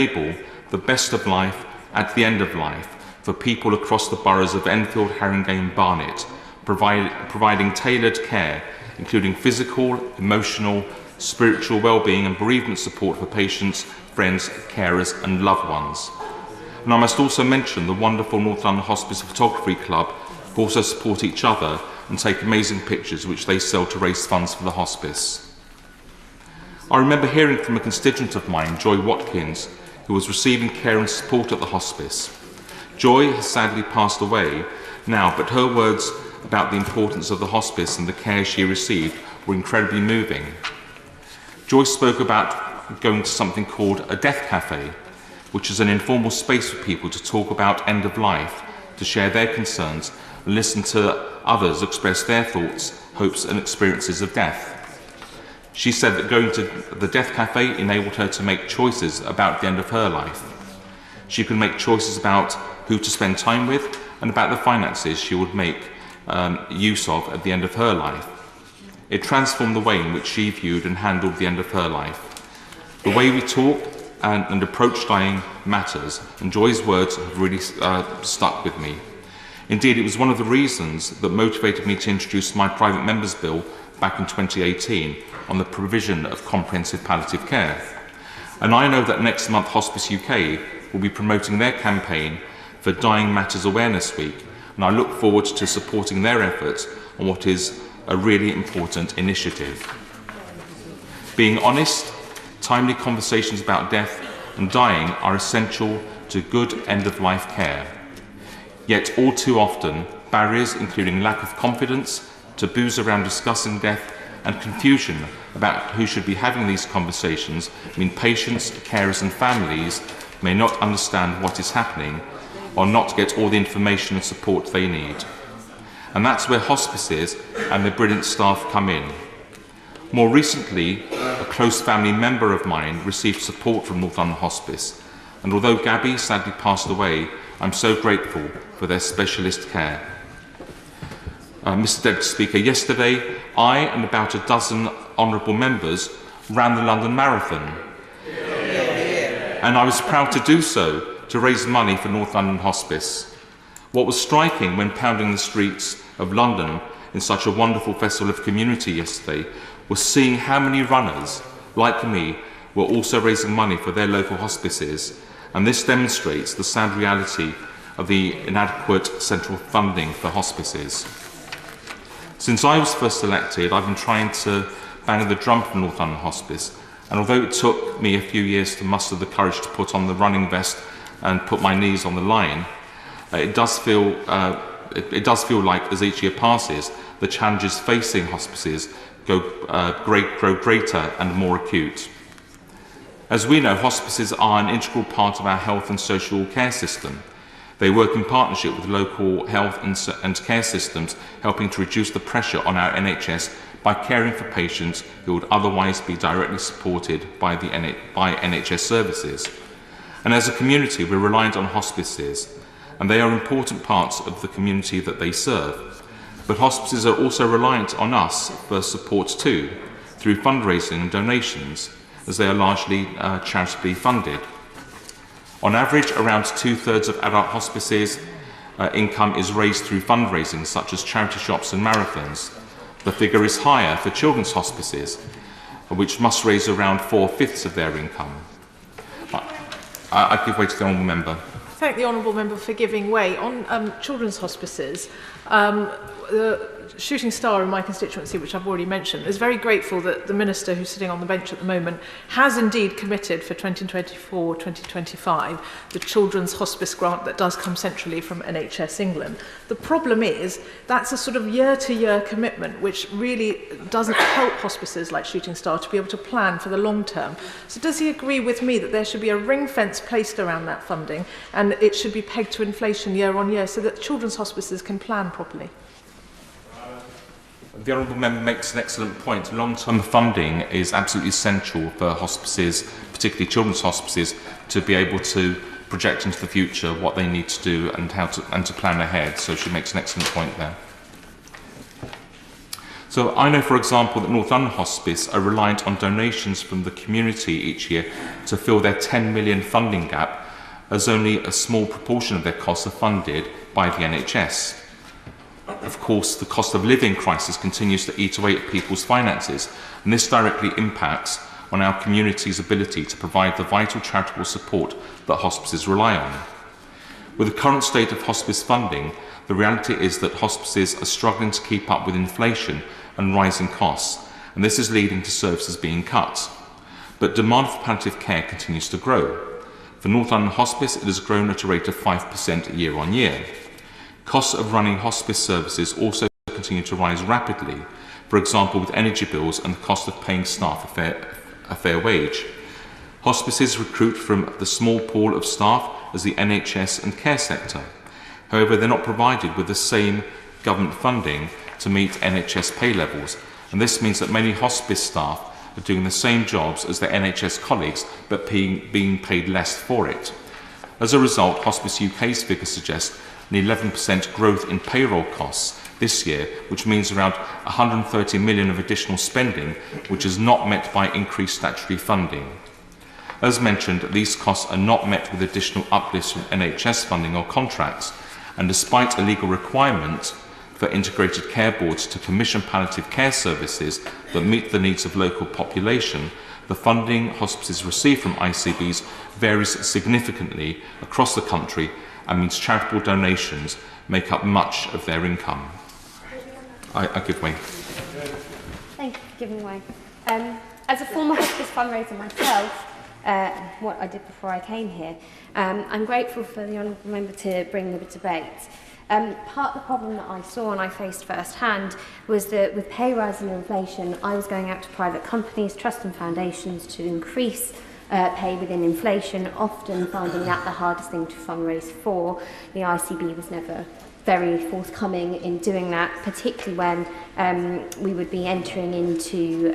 enable the best of life at the end of life for people across the boroughs of Enfield, Haringey and Barnet, providing tailored care, including physical, emotional, spiritual well-being and bereavement support for patients, friends, carers and loved ones. And I must also mention the wonderful North London Hospice Photography Club, who also support each other and take amazing pictures which they sell to raise funds for the hospice. I remember hearing from a constituent of mine, Joy Watkins, who was receiving care and support at the hospice. Joy has sadly passed away now, but her words about the importance of the hospice and the care she received were incredibly moving. Joy spoke about going to something called a death cafe, which is an informal space for people to talk about end of life, to share their concerns and listen to others express their thoughts, hopes and experiences of death. She said that going to the death cafe enabled her to make choices about the end of her life. She could make choices about who to spend time with and about the finances she would make use of at the end of her life. It transformed the way in which she viewed and handled the end of her life. The way we talk and approach dying matters, and Joy's words have really stuck with me. Indeed, it was one of the reasons that motivated me to introduce my private member's bill back in 2018 on the provision of comprehensive palliative care. And I know that next month Hospice UK will be promoting their campaign for Dying Matters Awareness Week, and I look forward to supporting their efforts on what is a really important initiative. Being honest, timely conversations about death and dying are essential to good end-of-life care. Yet all too often, barriers including lack of confidence, taboos around discussing death and confusion about who should be having these conversations mean patients, carers and families may not understand what is happening or not get all the information and support they need. And that's where hospices and their brilliant staff come in. More recently, a close family member of mine received support from North London Hospice, and although Gabby sadly passed away, I'm so grateful for their specialist care. Mr. Deputy Speaker, yesterday I and about a dozen honourable members ran the London Marathon. And I was proud to do so to raise money for North London Hospice. What was striking when pounding the streets of London in such a wonderful festival of community yesterday was seeing how many runners, like me, were also raising money for their local hospices, and this demonstrates the sad reality of the inadequate central funding for hospices. Since I was first elected, I've been trying to bang the drum for North London Hospice, and although it took me a few years to muster the courage to put on the running vest and put my knees on the line, it does feel like as each year passes, the challenges facing hospices grow greater and more acute. As we know, hospices are an integral part of our health and social care system. They work in partnership with local health and care systems, helping to reduce the pressure on our NHS by caring for patients who would otherwise be directly supported by NHS services. And as a community, we're reliant on hospices, and they are important parts of the community that they serve. But hospices are also reliant on us for support too, through fundraising and donations, as they are largely charitably funded. On average, around 2/3 of adult hospices' income is raised through fundraising, such as charity shops and marathons. The figure is higher for children's hospices, which must raise around 4/5 of their income. I give way to the Honourable Member. Thank the Honourable Member for giving way. On children's hospices, the Shooting Star in my constituency, which I've already mentioned, is very grateful that the Minister who's sitting on the bench at the moment has indeed committed for 2024-2025 the Children's Hospice Grant that does come centrally from NHS England. The problem is that's a sort of year-to-year commitment which really doesn't help hospices like Shooting Star to be able to plan for the long term. So does he agree with me that there should be a ring fence placed around that funding and it should be pegged to inflation year on year so that children's hospices can plan properly? The Honourable Member makes an excellent point. Long-term funding is absolutely essential for hospices, particularly children's hospices, to be able to project into the future what they need to do and how to plan ahead. So she makes an excellent point there. So I know, for example, that North London Hospice are reliant on donations from the community each year to fill their 10 million funding gap, as only a small proportion of their costs are funded by the NHS. Of course, the cost of living crisis continues to eat away at people's finances, and this directly impacts on our community's ability to provide the vital charitable support that hospices rely on. With the current state of hospice funding, the reality is that hospices are struggling to keep up with inflation and rising costs, and this is leading to services being cut. But demand for palliative care continues to grow. For North London Hospice, it has grown at a rate of 5% year on year. Costs of running hospice services also continue to rise rapidly, for example with energy bills and the cost of paying staff a fair wage. Hospices recruit from the small pool of staff as the NHS and care sector. However, they're not provided with the same government funding to meet NHS pay levels, and this means that many hospice staff are doing the same jobs as their NHS colleagues but being paid less for it. As a result, Hospice UK's figures suggest an 11% growth in payroll costs this year, which means around 130 million of additional spending, which is not met by increased statutory funding. As mentioned, these costs are not met with additional uplifts from NHS funding or contracts, and despite a legal requirement for integrated care boards to commission palliative care services that meet the needs of local population, the funding hospices receive from ICBs varies significantly across the country and means charitable donations make up much of their income. I give way. Thank you for giving way. As a former hospice fundraiser myself, what I did before I came here, I'm grateful for the honourable member to bring the debate. Part of the problem that I saw and I faced firsthand was that with pay rise and inflation, I was going out to private companies, trusts and foundations to increase pay within inflation, often finding that the hardest thing to fundraise for. The ICB was never very forthcoming in doing that, particularly when we would be entering into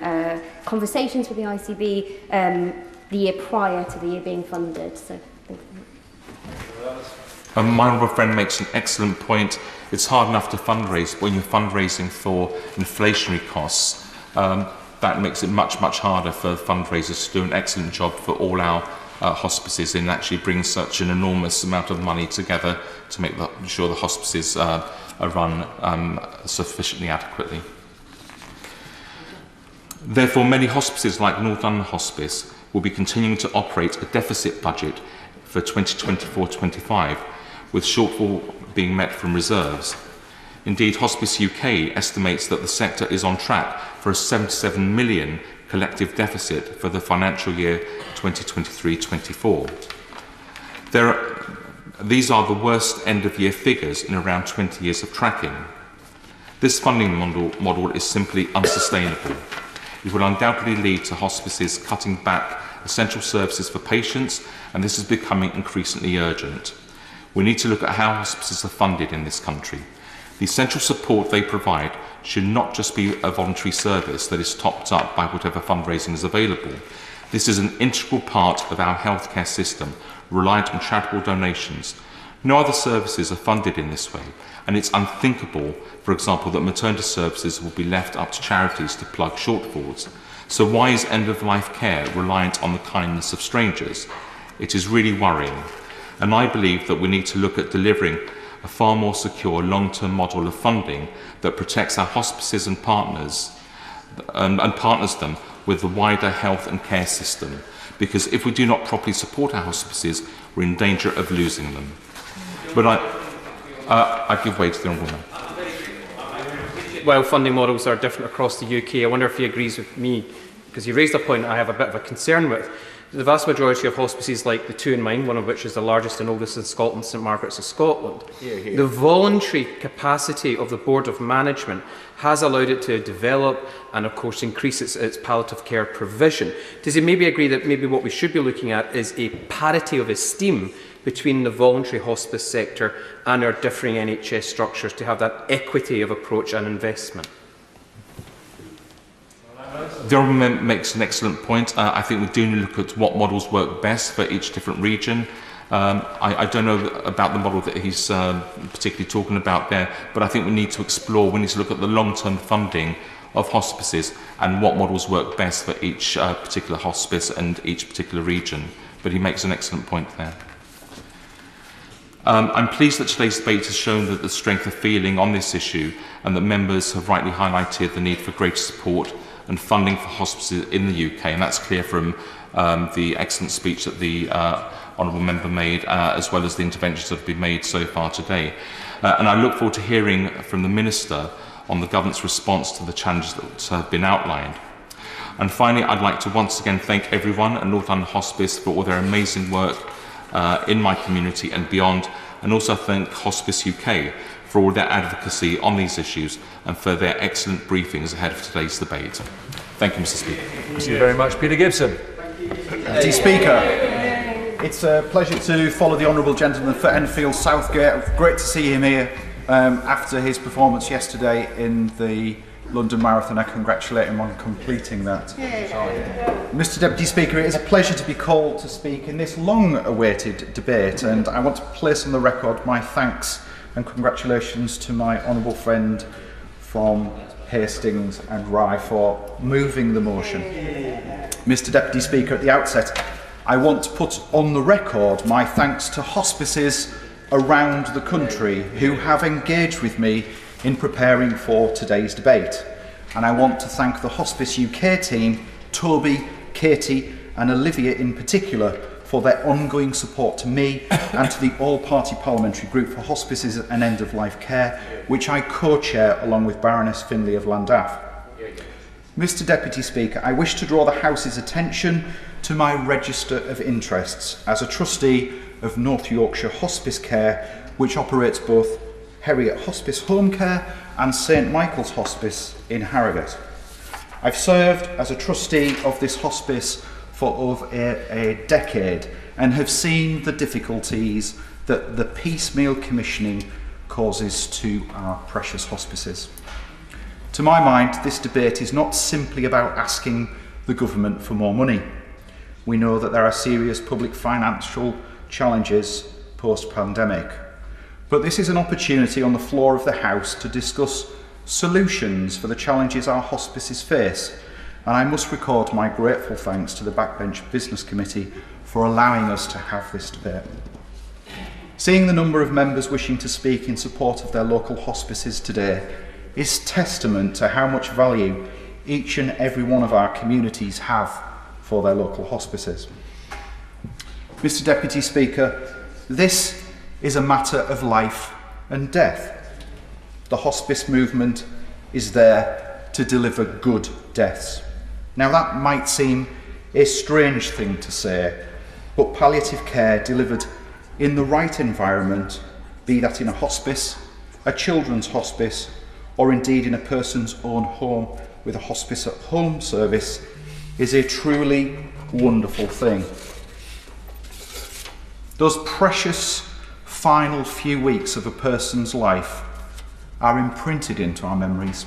conversations with the ICB the year prior to the year being funded. So, thank you. My honourable friend makes an excellent point. It's hard enough to fundraise when you're fundraising for inflationary costs. That makes it much, much harder for fundraisers to do an excellent job for all our hospices and actually bring such an enormous amount of money together to make sure the hospices are run sufficiently adequately. Therefore, many hospices like North London Hospice will be continuing to operate a deficit budget for 2024-25, with shortfall being met from reserves. Indeed, Hospice UK estimates that the sector is on track for a 77 million collective deficit for the financial year 2023-24. These are the worst end-of-year figures in around 20 years of tracking. This funding model is simply unsustainable. It will undoubtedly lead to hospices cutting back essential services for patients, and this is becoming increasingly urgent. We need to look at how hospices are funded in this country. The essential support they provide should not just be a voluntary service that is topped up by whatever fundraising is available. This is an integral part of our healthcare system, reliant on charitable donations. No other services are funded in this way, and it's unthinkable, for example, that maternity services will be left up to charities to plug shortfalls. So why is end-of-life care reliant on the kindness of strangers? It is really worrying, and I believe that we need to look at delivering a far more secure long-term model of funding that protects our hospices and partners them with the wider health and care system, because if we do not properly support our hospices, we're in danger of losing them. But I give way to the Honourable Member. While funding models are different across the UK, I wonder if he agrees with me, because you raised a point I have a bit of a concern with. The vast majority of hospices, like the two in mine, one of which is the largest and oldest in Scotland, St Margaret's of Scotland, the voluntary capacity of the Board of Management has allowed it to develop and, of course, increase its palliative care provision. Does he maybe agree that maybe what we should be looking at is a parity of esteem between the voluntary hospice sector and our differing NHS structures to have that equity of approach and investment? The Honourable Member makes an excellent point. I think we do need to look at what models work best for each different region. I don't know about the model that he's particularly talking about there, but I think we need to explore, we need to look at the long-term funding of hospices and what models work best for each particular hospice and each particular region. But he makes an excellent point there. I'm pleased that today's debate has shown that the strength of feeling on this issue, and that members have rightly highlighted the need for greater support and funding for hospices in the UK, and that's clear from the excellent speech that the Honourable Member made, as well as the interventions that have been made so far today. And I look forward to hearing from the Minister on the Government's response to the challenges that have been outlined. And finally, I'd like to once again thank everyone at North London Hospice for all their amazing work in my community and beyond, and also thank Hospice UK for all their advocacy on these issues and for their excellent briefings ahead of today's debate. Thank you, Mr. Speaker. Thank you very much. Peter Gibson. Mr. Speaker, it's a pleasure to follow the Honourable Gentleman for Enfield Southgate. Great to see him here after his performance yesterday in the London Marathon. I congratulate him on completing that. Mr. Deputy Speaker, it is a pleasure to be called to speak in this long-awaited debate, and I want to place on the record my thanks and congratulations to my honourable friend from Hastings and Rye for moving the motion. Mr. Deputy Speaker, at the outset, I want to put on the record my thanks to hospices around the country who have engaged with me in preparing for today's debate. And I want to thank the Hospice UK team, Toby, Katie and Olivia in particular, for their ongoing support to me and to the all-party parliamentary group for hospices and end-of-life care, which I co-chair along with Baroness Finlay of Llandaff. Mr. Deputy Speaker, I wish to draw the House's attention to my register of interests as a trustee of North Yorkshire Hospice Care, which operates both Heriot Hospice Home Care and St Michael's Hospice in Harrogate. I've served as a trustee of this hospice for over a decade and have seen the difficulties that the piecemeal commissioning causes to our precious hospices. To my mind, this debate is not simply about asking the government for more money. We know that there are serious public financial challenges post-pandemic. But this is an opportunity on the floor of the House to discuss solutions for the challenges our hospices face, and I must record my grateful thanks to the Backbench Business Committee for allowing us to have this debate. Seeing the number of members wishing to speak in support of their local hospices today is testament to how much value each and every one of our communities have for their local hospices. Mr. Deputy Speaker, this is a matter of life and death. The hospice movement is there to deliver good deaths. Now that might seem a strange thing to say, but palliative care delivered in the right environment, be that in a hospice, a children's hospice, or indeed in a person's own home with a hospice at home service, is a truly wonderful thing. Those precious final few weeks of a person's life are imprinted into our memories,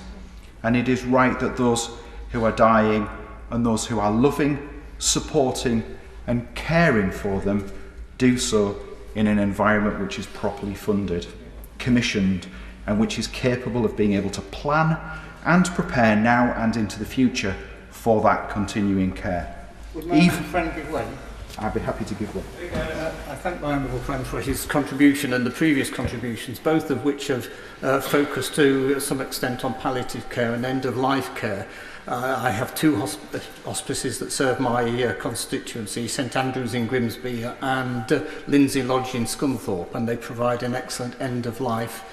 and it is right that those who are dying and those who are loving, supporting and caring for them do so in an environment which is properly funded, commissioned, and which is capable of being able to plan and prepare now and into the future for that continuing care. Would my honourable friend give way? I'd be happy to give way. I thank my honourable friend for his contribution and the previous contributions, both of which have focused to some extent on palliative care and end-of-life care. I have two hospices that serve my constituency, St Andrews in Grimsby and Lindsay Lodge in Scunthorpe, and they provide an excellent end-of-life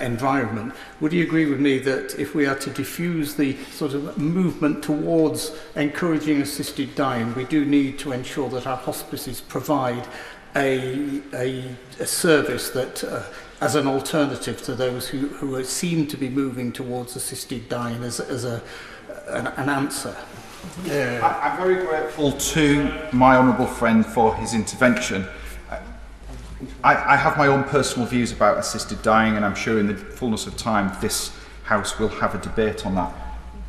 environment. Would you agree with me that if we are to diffuse the sort of movement towards encouraging assisted dying, we do need to ensure that our hospices provide a service that as an alternative to those who seem to be moving towards assisted dying as an answer? I'm very grateful to my honourable friend for his intervention. I have my own personal views about assisted dying, and I'm sure in the fullness of time this House will have a debate on that.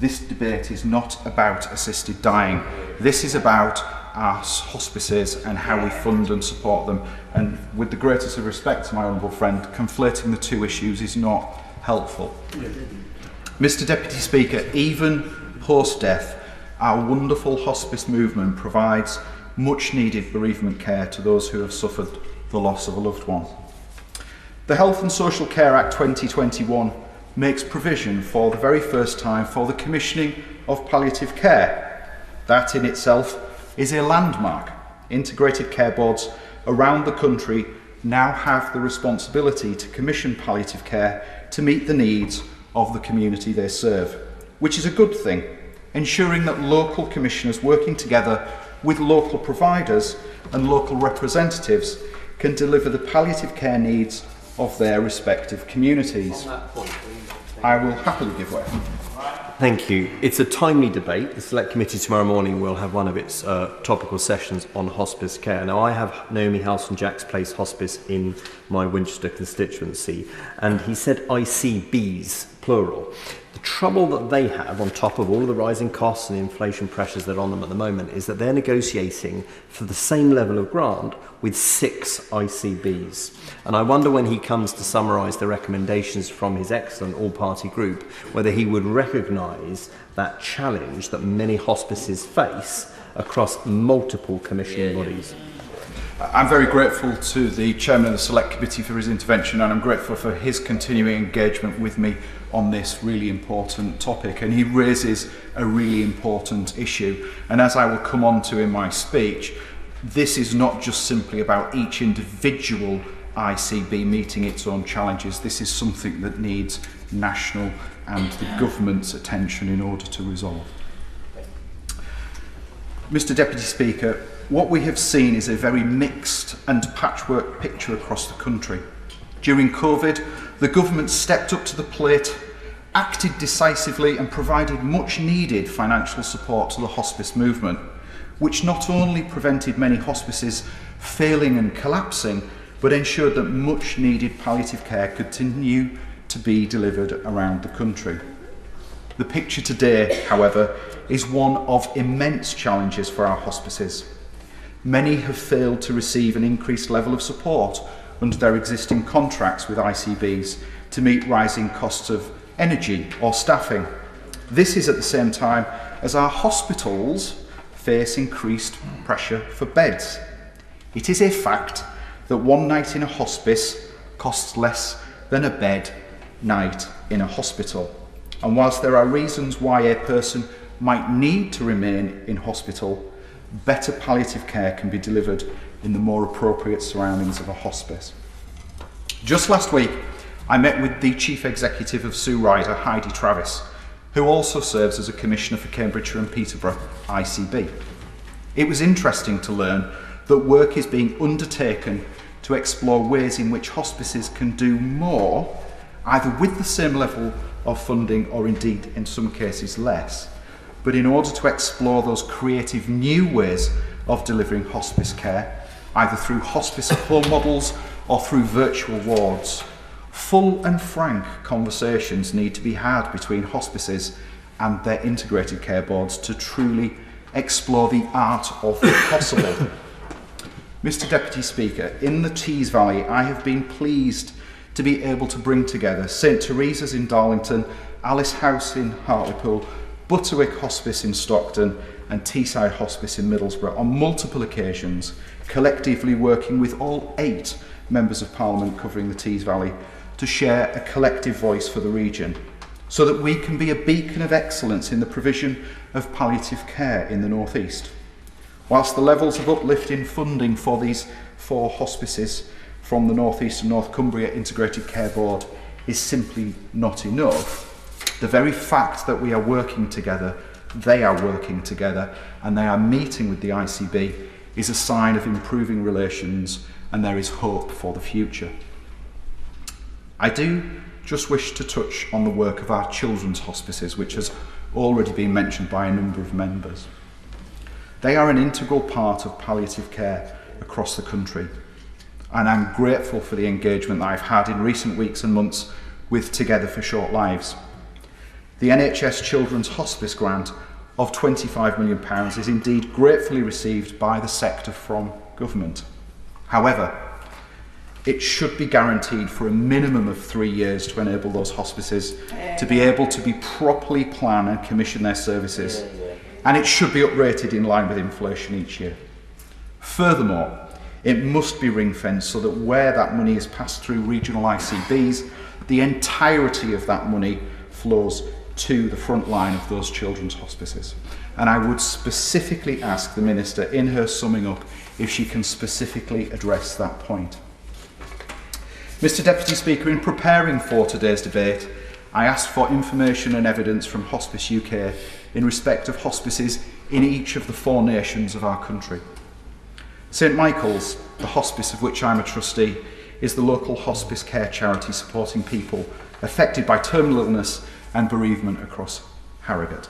This debate is not about assisted dying. This is about our hospices and how we fund and support them. And with the greatest of respect to my honourable friend, conflating the two issues is not helpful. Mr Deputy Speaker, even post-death, our wonderful hospice movement provides much needed bereavement care to those who have suffered the loss of a loved one. The Health and Social Care Act 2021 makes provision for the very first time for the commissioning of palliative care. That in itself is a landmark. Integrated care boards around the country now have the responsibility to commission palliative care to meet the needs of the community they serve, which is a good thing, ensuring that local commissioners working together with local providers and local representatives can deliver the palliative care needs of their respective communities. I will happily give way. Thank you. It's a timely debate. The Select Committee tomorrow morning will have one of its topical sessions on hospice care. Now, I have Naomi House and Jack's Place Hospice in my Winchester constituency, and he said ICBs, plural. The trouble that they have, on top of all of the rising costs and inflation pressures that are on them at the moment, is that they're negotiating for the same level of grant with 6 ICBs. And I wonder when he comes to summarise the recommendations from his excellent all-party group, whether he would recognise that challenge that many hospices face across multiple commissioning bodies. I'm very grateful to the Chairman of the Select Committee for his intervention, and I'm grateful for his continuing engagement with me on this really important topic. And he raises a really important issue. And as I will come on to in my speech, this is not just simply about each individual ICB meeting its own challenges. This is something that needs national and the government's attention in order to resolve. Mr Deputy Speaker, what we have seen is a very mixed and patchwork picture across the country. During COVID, the government stepped up to the plate, acted decisively and provided much needed financial support to the hospice movement, which not only prevented many hospices failing and collapsing, but ensured that much needed palliative care continue to be delivered around the country. The picture today, however, is one of immense challenges for our hospices. Many have failed to receive an increased level of support under their existing contracts with ICBs to meet rising costs of energy or staffing. This is at the same time as our hospitals face increased pressure for beds. It is a fact that one night in a hospice costs less than a bed night in a hospital. And whilst there are reasons why a person might need to remain in hospital, better palliative care can be delivered in the more appropriate surroundings of a hospice. Just last week, I met with the Chief Executive of Sue Ryder, Heidi Travis, who also serves as a Commissioner for Cambridgeshire and Peterborough ICB. It was interesting to learn that work is being undertaken to explore ways in which hospices can do more, either with the same level of funding or indeed in some cases less, but in order to explore those creative new ways of delivering hospice care, either through hospice at home models or through virtual wards. Full and frank conversations need to be had between hospices and their integrated care boards to truly explore the art of the possible. Mr Deputy Speaker, in the Tees Valley, I have been pleased to be able to bring together St Teresa's in Darlington, Alice House in Hartlepool, Butterwick Hospice in Stockton and Teesside Hospice in Middlesbrough on multiple occasions, collectively working with all 8 members of Parliament covering the Tees Valley to share a collective voice for the region, so that we can be a beacon of excellence in the provision of palliative care in the North East. Whilst the levels of uplift in funding for these 4 hospices from the North East and North Cumbria Integrated Care Board is simply not enough, the very fact that we are working together, they are working together, and they are meeting with the ICB is a sign of improving relations, and there is hope for the future. I do just wish to touch on the work of our children's hospices, which has already been mentioned by a number of members. They are an integral part of palliative care across the country, and I'm grateful for the engagement that I've had in recent weeks and months with Together for Short Lives. The NHS Children's Hospice grant of £25 million is indeed gratefully received by the sector from government. However, It should be guaranteed for a minimum of 3 years to enable those hospices to be able to be properly plan and commission their services. And it should be uprated in line with inflation each year. Furthermore, it must be ring-fenced so that where that money is passed through regional ICBs, the entirety of that money flows to the front line of those children's hospices. And I would specifically ask the Minister, in her summing up, if she can specifically address that point. Mr Deputy Speaker, in preparing for today's debate, I asked for information and evidence from Hospice UK in respect of hospices in each of the 4 nations of our country. St Michael's, the hospice of which I'm a trustee, is the local hospice care charity supporting people affected by terminal illness and bereavement across Harrogate.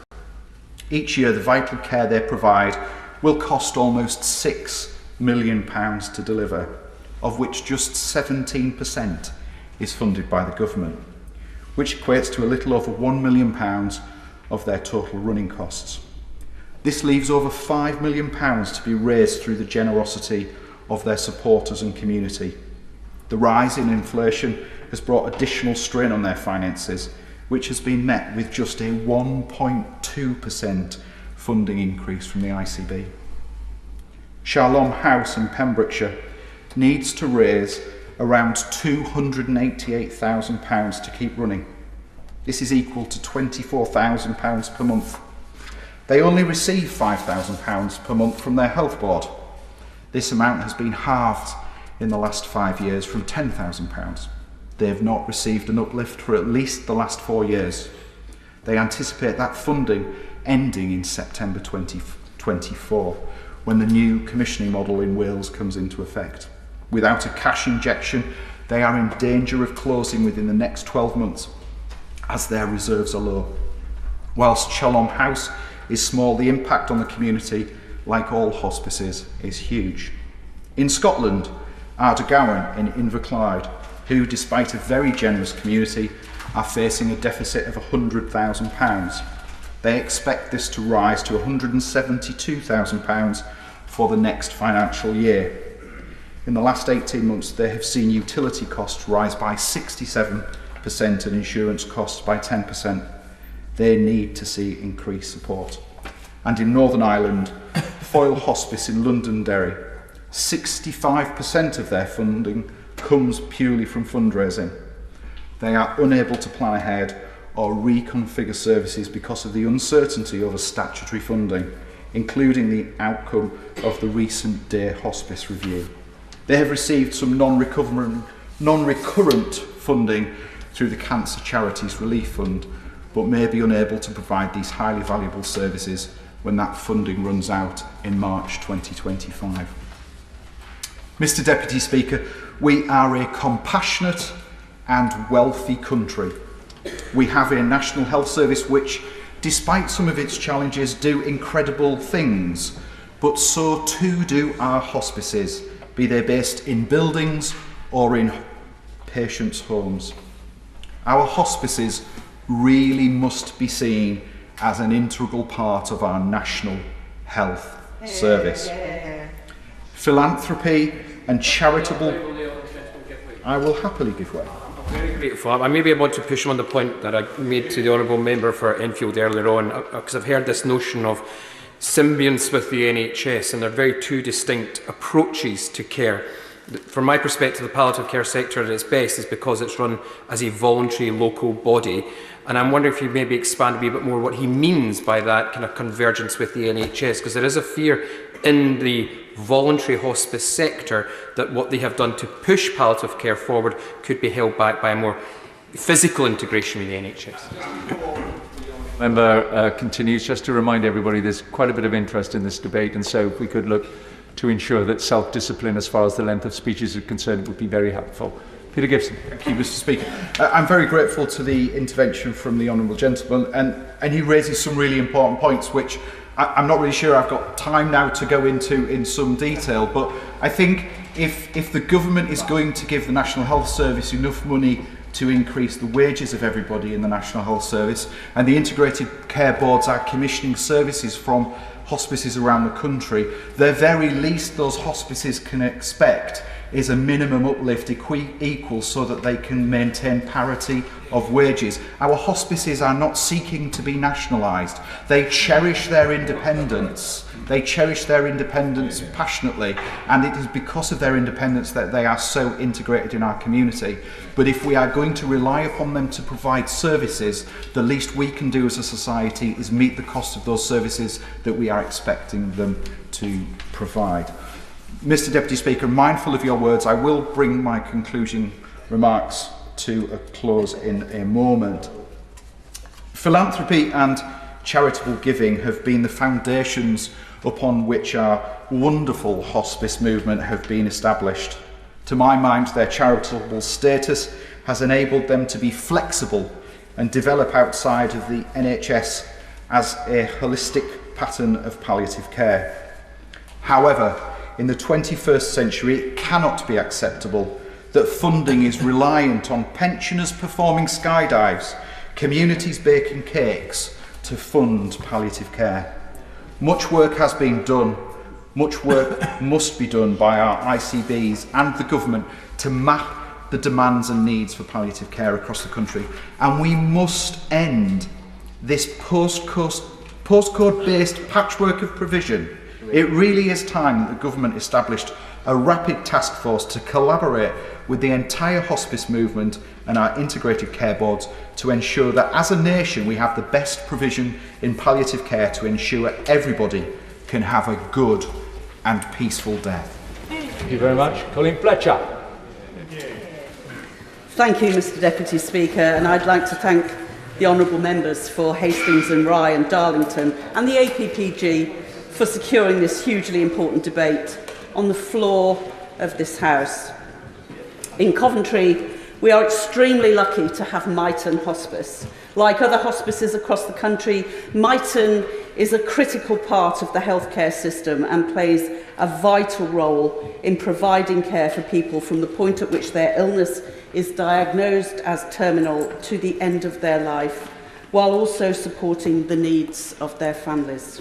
Each year, the vital care they provide will cost almost £6 million to deliver, of which just 17% is funded by the government, which equates to a little over £1 million of their total running costs. This leaves over £5 million to be raised through the generosity of their supporters and community. The rise in inflation has brought additional strain on their finances, which has been met with just a 1.2% funding increase from the ICB. Shalom House in Pembrokeshire needs to raise around £288,000 to keep running. This is equal to £24,000 per month. They only receive £5,000 per month from their health board. This amount has been halved in the last 5 years from £10,000. They have not received an uplift for at least the last 4 years. They anticipate that funding ending in September 2024, when the new commissioning model in Wales comes into effect. Without a cash injection, they are in danger of closing within the next 12 months, as their reserves are low. Whilst Shalom House is small, the impact on the community, like all hospices, is huge. In Scotland, Ardegowan in Inverclyde, who, despite a very generous community, are facing a deficit of £100,000. They expect this to rise to £172,000 for the next financial year. In the last 18 months, they have seen utility costs rise by 67% and insurance costs by 10%. They need to see increased support. And in Northern Ireland, Foyle Hospice in Londonderry, 65% of their funding comes purely from fundraising. They are unable to plan ahead or reconfigure services because of the uncertainty over statutory funding, including the outcome of the recent Day Hospice review. They have received some non-recurrent funding through the Cancer Charities Relief Fund, but may be unable to provide these highly valuable services when that funding runs out in March 2025. Mr Deputy Speaker, we are a compassionate and wealthy country. We have a National Health Service which, despite some of its challenges, do incredible things, but so too do our hospices, be they based in buildings or in patients' homes. Our hospices really must be seen as an integral part of our National Health Service. Philanthropy and charitable... I will happily give way. Very grateful. I maybe want to push on the point that I made to the Honourable Member for Enfield earlier on, because I've heard this notion of symbiance with the NHS, and they're very two distinct approaches to care. From my perspective, the palliative care sector at its best is because it's run as a voluntary local body, and I'm wondering if you maybe expand a wee bit more what he means by that kind of convergence with the NHS, because there is a fear in the voluntary hospice sector that what they have done to push palliative care forward could be held back by a more physical integration with the NHS. Member continues, just to remind everybody there's quite a bit of interest in this debate, and so if we could look to ensure that self-discipline as far as the length of speeches is concerned would be very helpful. Peter Gibson. Thank you, Mr Speaker. I'm very grateful to the intervention from the Honourable Gentleman, and he raises some really important points which I'm not really sure I've got time now to go into in some detail, but I think if the government is going to give the National Health Service enough money to increase the wages of everybody in the National Health Service, and the integrated care boards are commissioning services from hospices around the country, the very least those hospices can expect is a minimum uplift equal so that they can maintain parity of wages. Our hospices are not seeking to be nationalised. They cherish their independence. They cherish their independence passionately, and it is because of their independence that they are so integrated in our community. But if we are going to rely upon them to provide services, the least we can do as a society is meet the cost of those services that we are expecting them to provide. Mr. Deputy Speaker, mindful of your words, I will bring my concluding remarks to a close in a moment. Philanthropy and charitable giving have been the foundations upon which our wonderful hospice movement have been established. To my mind, their charitable status has enabled them to be flexible and develop outside of the NHS as a holistic pattern of palliative care. However, in the 21st century, it cannot be acceptable that funding is reliant on pensioners performing skydives, communities baking cakes to fund palliative care. Much work has been done, much work must be done by our ICBs and the government to map the demands and needs for palliative care across the country. And we must end this postcode-based patchwork of provision. It really is time that the government established a rapid task force to collaborate with the entire hospice movement and our integrated care boards to ensure that as a nation we have the best provision in palliative care to ensure everybody can have a good and peaceful death. Thank you very much. Colin Fletcher. Thank you, Mr. Deputy Speaker, and I'd like to thank the honourable members for Hastings and Rye and Darlington and the APPG for securing this hugely important debate on the floor of this House. In Coventry, we are extremely lucky to have Migrant Hospice. Like other hospices across the country, Migrant is a critical part of the healthcare system and plays a vital role in providing care for people from the point at which their illness is diagnosed as terminal to the end of their life, while also supporting the needs of their families.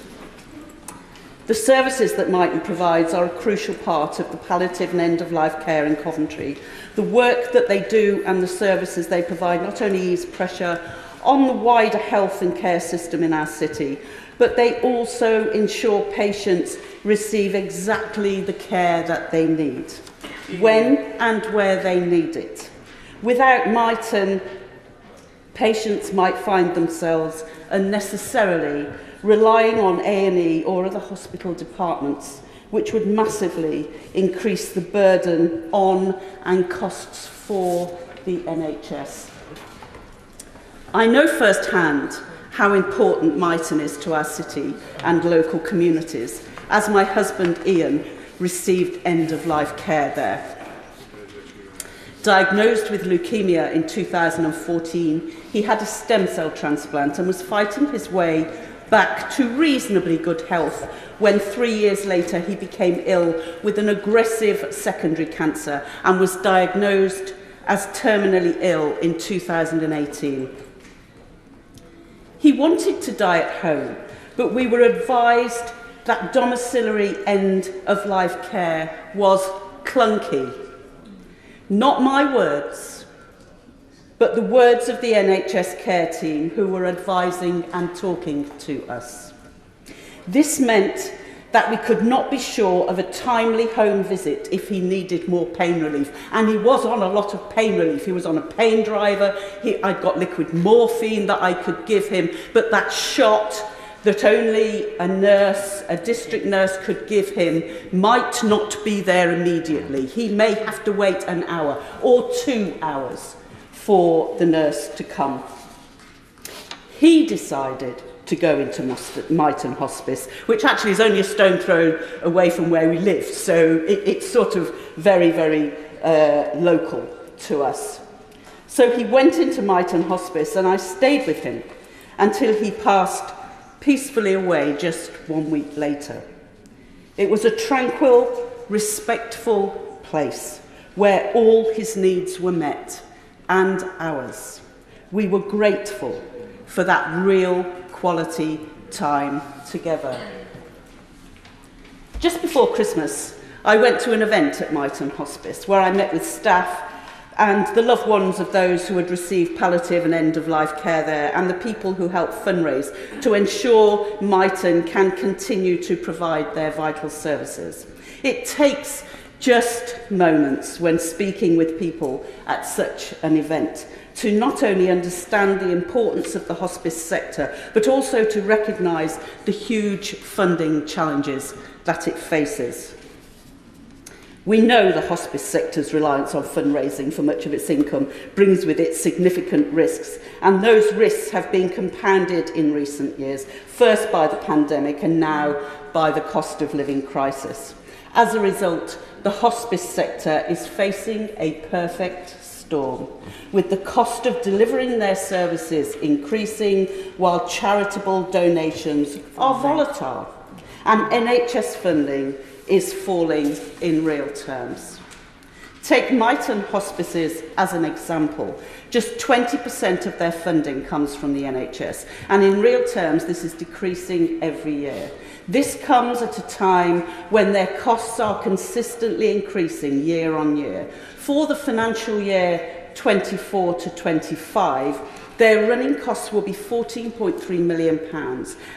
The services that Migrant provides are a crucial part of the palliative and end-of-life care in Coventry. The work that they do and the services they provide not only ease pressure on the wider health and care system in our city, but they also ensure patients receive exactly the care that they need, when and where they need it. Without Migrant, patients might find themselves unnecessarily relying on A&E or other hospital departments, which would massively increase the burden on and costs for the NHS. I know firsthand how important Migrant is to our city and local communities, as my husband Ian received end-of-life care there. Diagnosed with leukemia in 2014, he had a stem cell transplant and was fighting his way back to reasonably good health when 3 years later he became ill with an aggressive secondary cancer and was diagnosed as terminally ill in 2018. He wanted to die at home, but we were advised that domiciliary end-of-life care was clunky. Not my words, but the words of the NHS care team who were advising and talking to us. This meant that we could not be sure of a timely home visit if he needed more pain relief. And he was on a lot of pain relief. He was on a pain driver. I'd got liquid morphine that I could give him, but that shot that only a nurse, a district nurse could give him might not be there immediately. He may have to wait an hour or 2 hours for the nurse to come. He decided to go into Migrant Hospice, which actually is only a stone throw away from where we lived, so it's sort of very, very local to us. So he went into Migrant Hospice and I stayed with him until he passed peacefully away just 1 week later. It was a tranquil, respectful place where all his needs were met, and ours. We were grateful for that real quality time together. Just before Christmas, I went to an event at Migrant Hospice where I met with staff and the loved ones of those who had received palliative and end-of-life care there, and the people who helped fundraise to ensure Migrant can continue to provide their vital services. It takes just moments when speaking with people at such an event to not only understand the importance of the hospice sector, but also to recognise the huge funding challenges that it faces. We know the hospice sector's reliance on fundraising for much of its income brings with it significant risks, and those risks have been compounded in recent years, first by the pandemic and now by the cost of living crisis. As a result, the hospice sector is facing a perfect storm, with the cost of delivering their services increasing while charitable donations are volatile, and NHS funding is falling in real terms. Take Migrant hospices as an example. Just 20% of their funding comes from the NHS, and in real terms this is decreasing every year. This comes at a time when their costs are consistently increasing year on year. For the financial year 24 to 25, their running costs will be £14.3 million,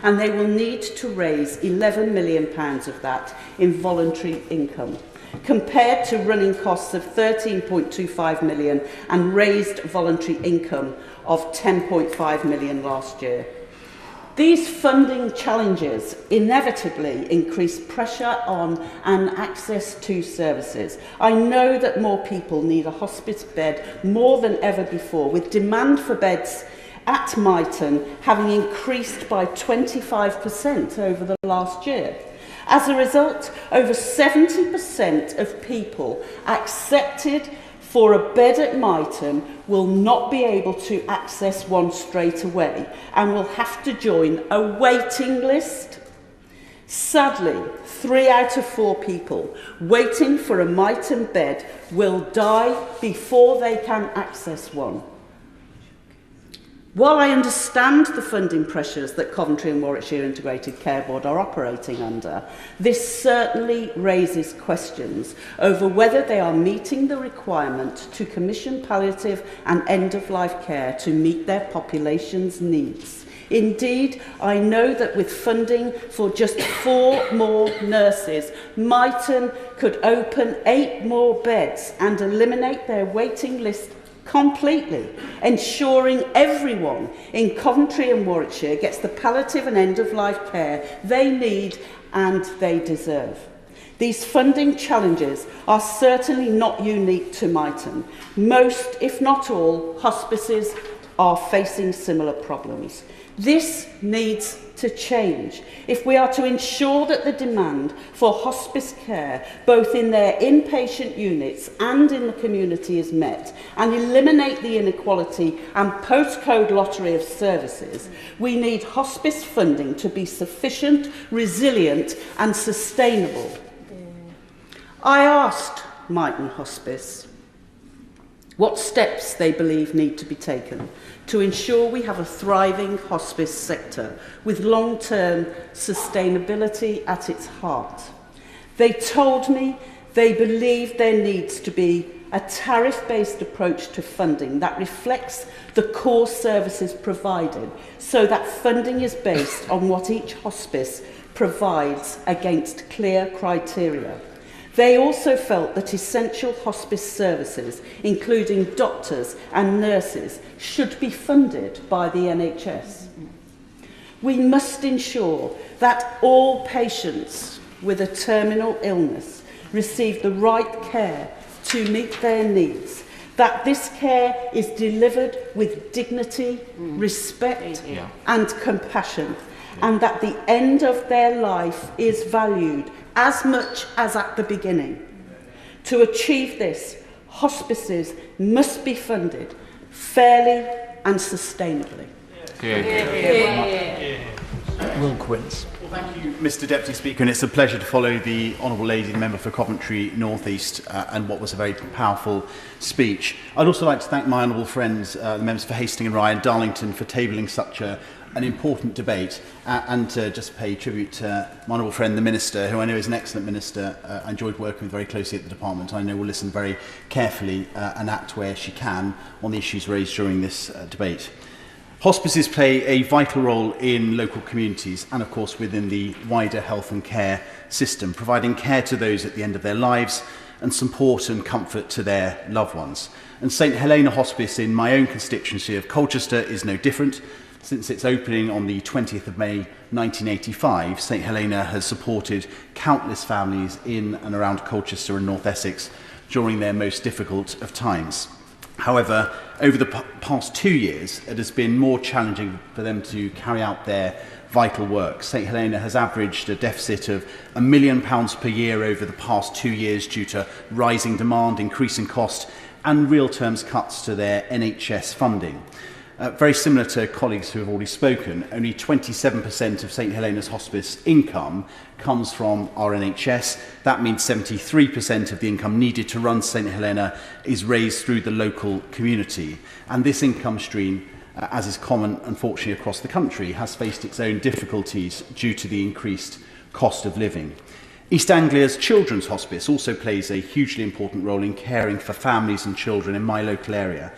and they will need to raise £11 million of that in voluntary income, compared to running costs of £13.25 million and raised voluntary income of £10.5 million last year. These funding challenges inevitably increase pressure on and access to services. I know that more people need a hospice bed more than ever before, with demand for beds at Migrant having increased by 25% over the last year. As a result, over 70% of people accepted for a bed at Migrant will not be able to access one straight away and will have to join a waiting list. Sadly, 3 out of 4 people waiting for a Migrant bed will die before they can access one. While I understand the funding pressures that Coventry and Warwickshire Integrated Care Board are operating under, this certainly raises questions over whether they are meeting the requirement to commission palliative and end-of-life care to meet their population's needs. Indeed, I know that with funding for just 4 more nurses, Migrant could open 8 more beds and eliminate their waiting list completely, ensuring everyone in Coventry and Warwickshire gets the palliative and end-of-life care they need and they deserve. These funding challenges are certainly not unique to Migrant. Most, if not all, hospices are facing similar problems. This needs to change if we are to ensure that the demand for hospice care, both in their inpatient units and in the community, is met, and eliminate the inequality and postcode lottery of services. We need hospice funding to be sufficient, resilient and sustainable. I asked Migrant Hospice what steps they believe need to be taken to ensure we have a thriving hospice sector with long-term sustainability at its heart. They told me they believe there needs to be a tariff-based approach to funding that reflects the core services provided, so that funding is based on what each hospice provides against clear criteria. They also felt that essential hospice services, including doctors and nurses, should be funded by the NHS. We must ensure that all patients with a terminal illness receive the right care to meet their needs, that this care is delivered with dignity, respect and compassion, and that the end of their life is valued as much as at the beginning. To achieve this, hospices must be funded fairly and sustainably. Will Quince. Thank you, Mr Deputy Speaker, and it's a pleasure to follow the Honourable Lady, the Member for Coventry North East, and what was a very powerful speech. I'd also like to thank my honourable friends, the members for Hastings and Rye and Darlington, for tabling such an important debate, and to just pay tribute to my honourable friend, the Minister, who I know is an excellent Minister. I enjoyed working with very closely at the Department. I know will listen very carefully and act where she can on the issues raised during this debate. Hospices play a vital role in local communities and, of course, within the wider health and care system, providing care to those at the end of their lives and support and comfort to their loved ones. And St Helena Hospice in my own constituency of Colchester is no different. Since its opening on the 20th of May 1985, St Helena has supported countless families in and around Colchester and North Essex during their most difficult of times. However, over the past 2 years, it has been more challenging for them to carry out their vital work. St Helena has averaged a deficit of £1 million per year over the past 2 years due to rising demand, increasing cost, and real terms cuts to their NHS funding. Very similar to colleagues who have already spoken, only 27% of St Helena's Hospice income comes from our NHS. That means 73% of the income needed to run St Helena is raised through the local community. And this income stream, as is common unfortunately across the country, has faced its own difficulties due to the increased cost of living. East Anglia's Children's Hospice also plays a hugely important role in caring for families and children in my local area.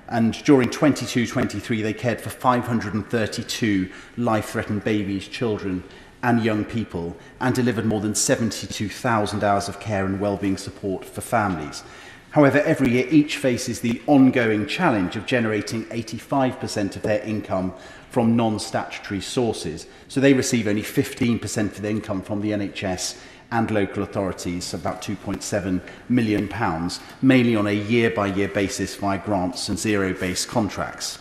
And during 22-23, they cared for 532 life-threatened babies, children and young people, and delivered more than 72,000 hours of care and wellbeing support for families. However, every year each faces the ongoing challenge of generating 85% of their income from non-statutory sources. So they receive only 15% of their income from the NHS and local authorities, about £2.7 million, mainly on a year-by-year basis via grants and zero-based contracts.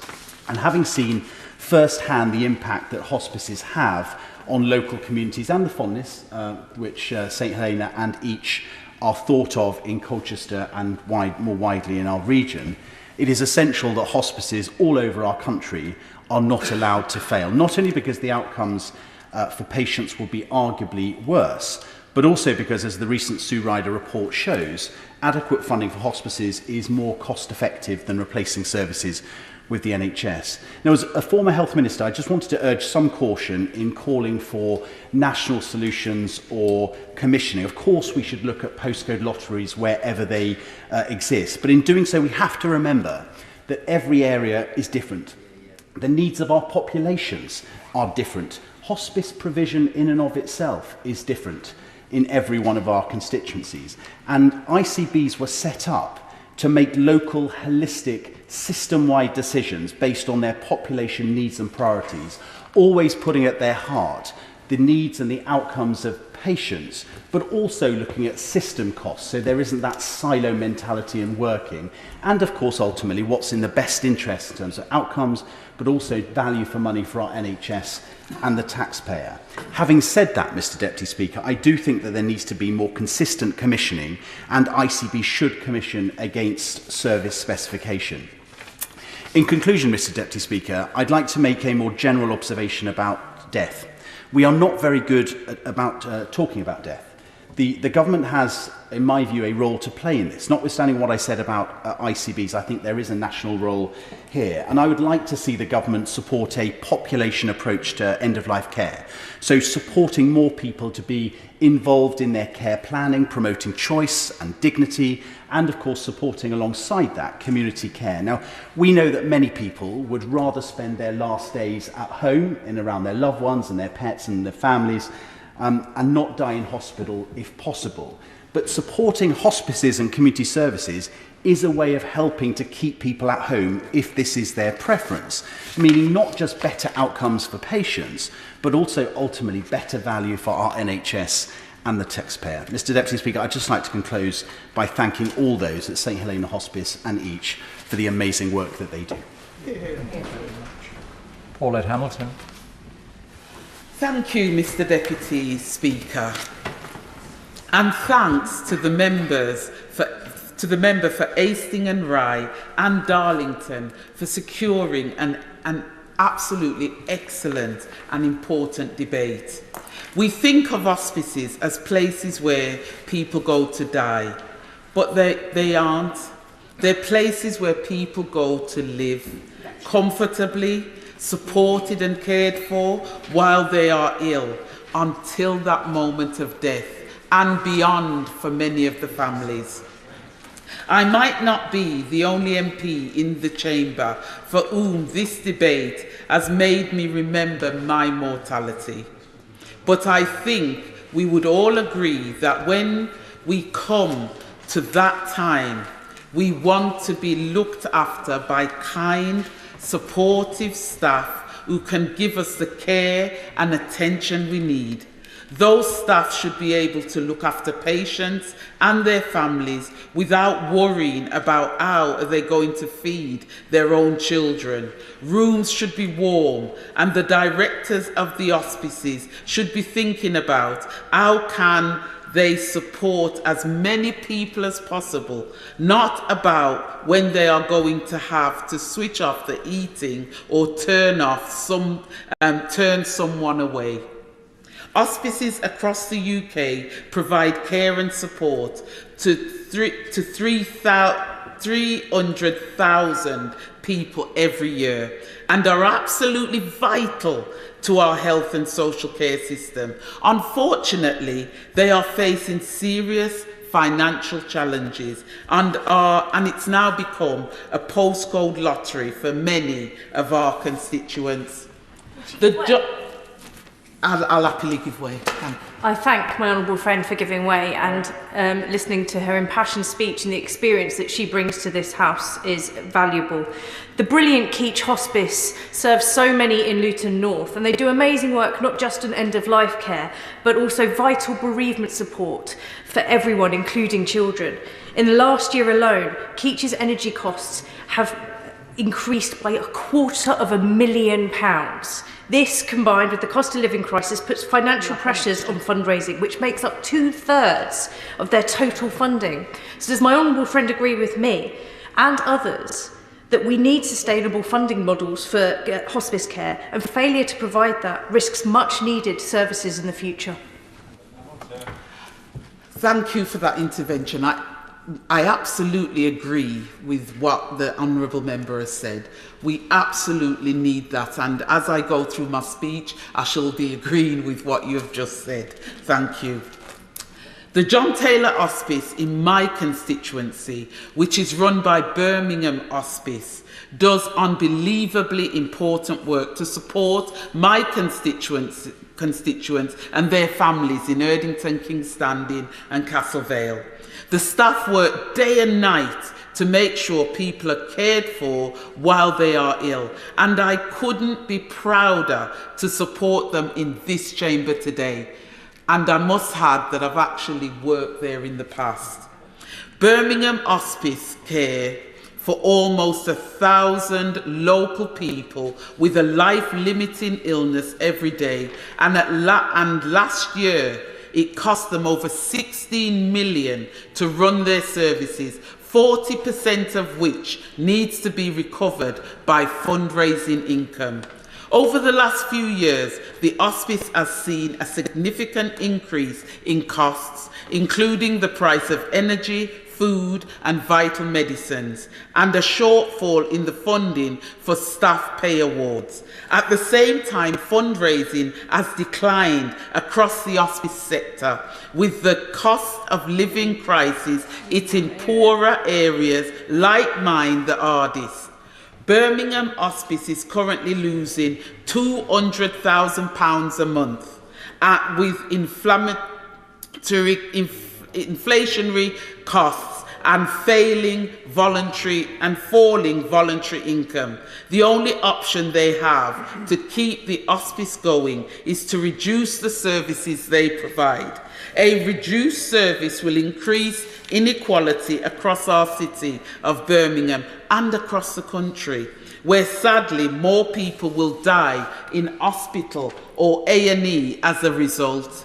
And having seen firsthand the impact that hospices have on local communities and the fondness which St Helena and each are thought of in Colchester and more widely in our region, it is essential that hospices all over our country are not allowed to fail, not only because the outcomes for patients will be arguably worse, but also because, as the recent Sue Ryder report shows, adequate funding for hospices is more cost-effective than replacing services with the NHS. Now, as a former health minister, I just wanted to urge some caution in calling for national solutions or commissioning. Of course, we should look at postcode lotteries wherever they exist, but in doing so, we have to remember that every area is different. The needs of our populations are different. Hospice provision in and of itself is different in every one of our constituencies. And ICBs were set up to make local, holistic, system-wide decisions based on their population needs and priorities, always putting at their heart the needs and the outcomes of patients, but also looking at system costs, so there isn't that silo mentality in working, and of course ultimately what's in the best interest in terms of outcomes, but also value for money for our NHS and the taxpayer. Having said that, Mr Deputy Speaker, I do think that there needs to be more consistent commissioning, and ICB should commission against service specification. In conclusion, Mr Deputy Speaker, I'd like to make a more general observation about death. We are not very good about talking about death. The government has, in my view, a role to play in this. Notwithstanding what I said about ICBs, I think there is a national role here. And I would like to see the government support a population approach to end-of-life care. So supporting more people to be involved in their care planning, promoting choice and dignity, and of course supporting alongside that community care. Now, we know that many people would rather spend their last days at home and around their loved ones and their pets and their families, and not die in hospital if possible. But supporting hospices and community services is a way of helping to keep people at home if this is their preference, meaning not just better outcomes for patients, but also ultimately better value for our NHS and the taxpayer. Mr Deputy Speaker, I'd just like to close by thanking all those at St Helena Hospice and each for the amazing work that they do. Paulette Hamilton. Thank you, Mr Deputy Speaker, and thanks to the member for Hastings and Rye and Darlington for securing an absolutely excellent and important debate. We think of hospices as places where people go to die, but they aren't. They're places where people go to live comfortably, supported and cared for while they are ill, until that moment of death and beyond for many of the families. I might not be the only MP in the chamber for whom this debate has made me remember my mortality. But I think we would all agree that when we come to that time, we want to be looked after by kind, supportive staff who can give us the care and attention we need. Those staff should be able to look after patients and their families without worrying about how they're going to feed their own children. Rooms should be warm, and the directors of the hospices should be thinking about how can they support as many people as possible, not about when they are going to have to switch off the heating or turn someone away. Hospices across the UK provide care and support to 300,000 people every year and are absolutely vital to our health and social care system. Unfortunately, they are facing serious financial challenges and it's now become a postcode lottery for many of our constituents. I'll happily give way. Thank you. I thank my honourable friend for giving way, and listening to her impassioned speech and the experience that she brings to this House is valuable. The brilliant Keach Hospice serves so many in Luton North, and they do amazing work, not just in end-of-life care, but also vital bereavement support for everyone, including children. In the last year alone, Keach's energy costs have increased by £250,000. This, combined with the cost of living crisis, puts financial pressures on fundraising, which makes up 2/3 of their total funding. So does my honourable friend agree with me and others that we need sustainable funding models for hospice care, and failure to provide that risks much needed services in the future? Thank you for that intervention. I absolutely agree with what the honourable member has said. We absolutely need that, and as I go through my speech, I shall be agreeing with what you have just said. Thank you. The John Taylor Hospice in my constituency, which is run by Birmingham Hospice, does unbelievably important work to support my constituents and their families in Erdington, King's Standing and Castle Vale. The staff work day and night to make sure people are cared for while they are ill, and I couldn't be prouder to support them in this chamber today. And I must add that I've actually worked there in the past. Birmingham Hospice care for almost 1,000 local people with a life-limiting illness every day, and last year it cost them over 16 million to run their services, 40% of which needs to be recovered by fundraising income. Over the last few years, the hospice has seen a significant increase in costs, including the price of energy, food and vital medicines, and a shortfall in the funding for staff pay awards. At the same time, fundraising has declined across the hospice sector, with the cost of living crisis hitting poorer areas like mine the hardest. Birmingham Hospice is currently losing £200,000 a month, with inflationary costs and falling voluntary income. The only option they have to keep the hospice going is to reduce the services they provide. A reduced service will increase inequality across our city of Birmingham and across the country, where sadly more people will die in hospital or A&E as a result,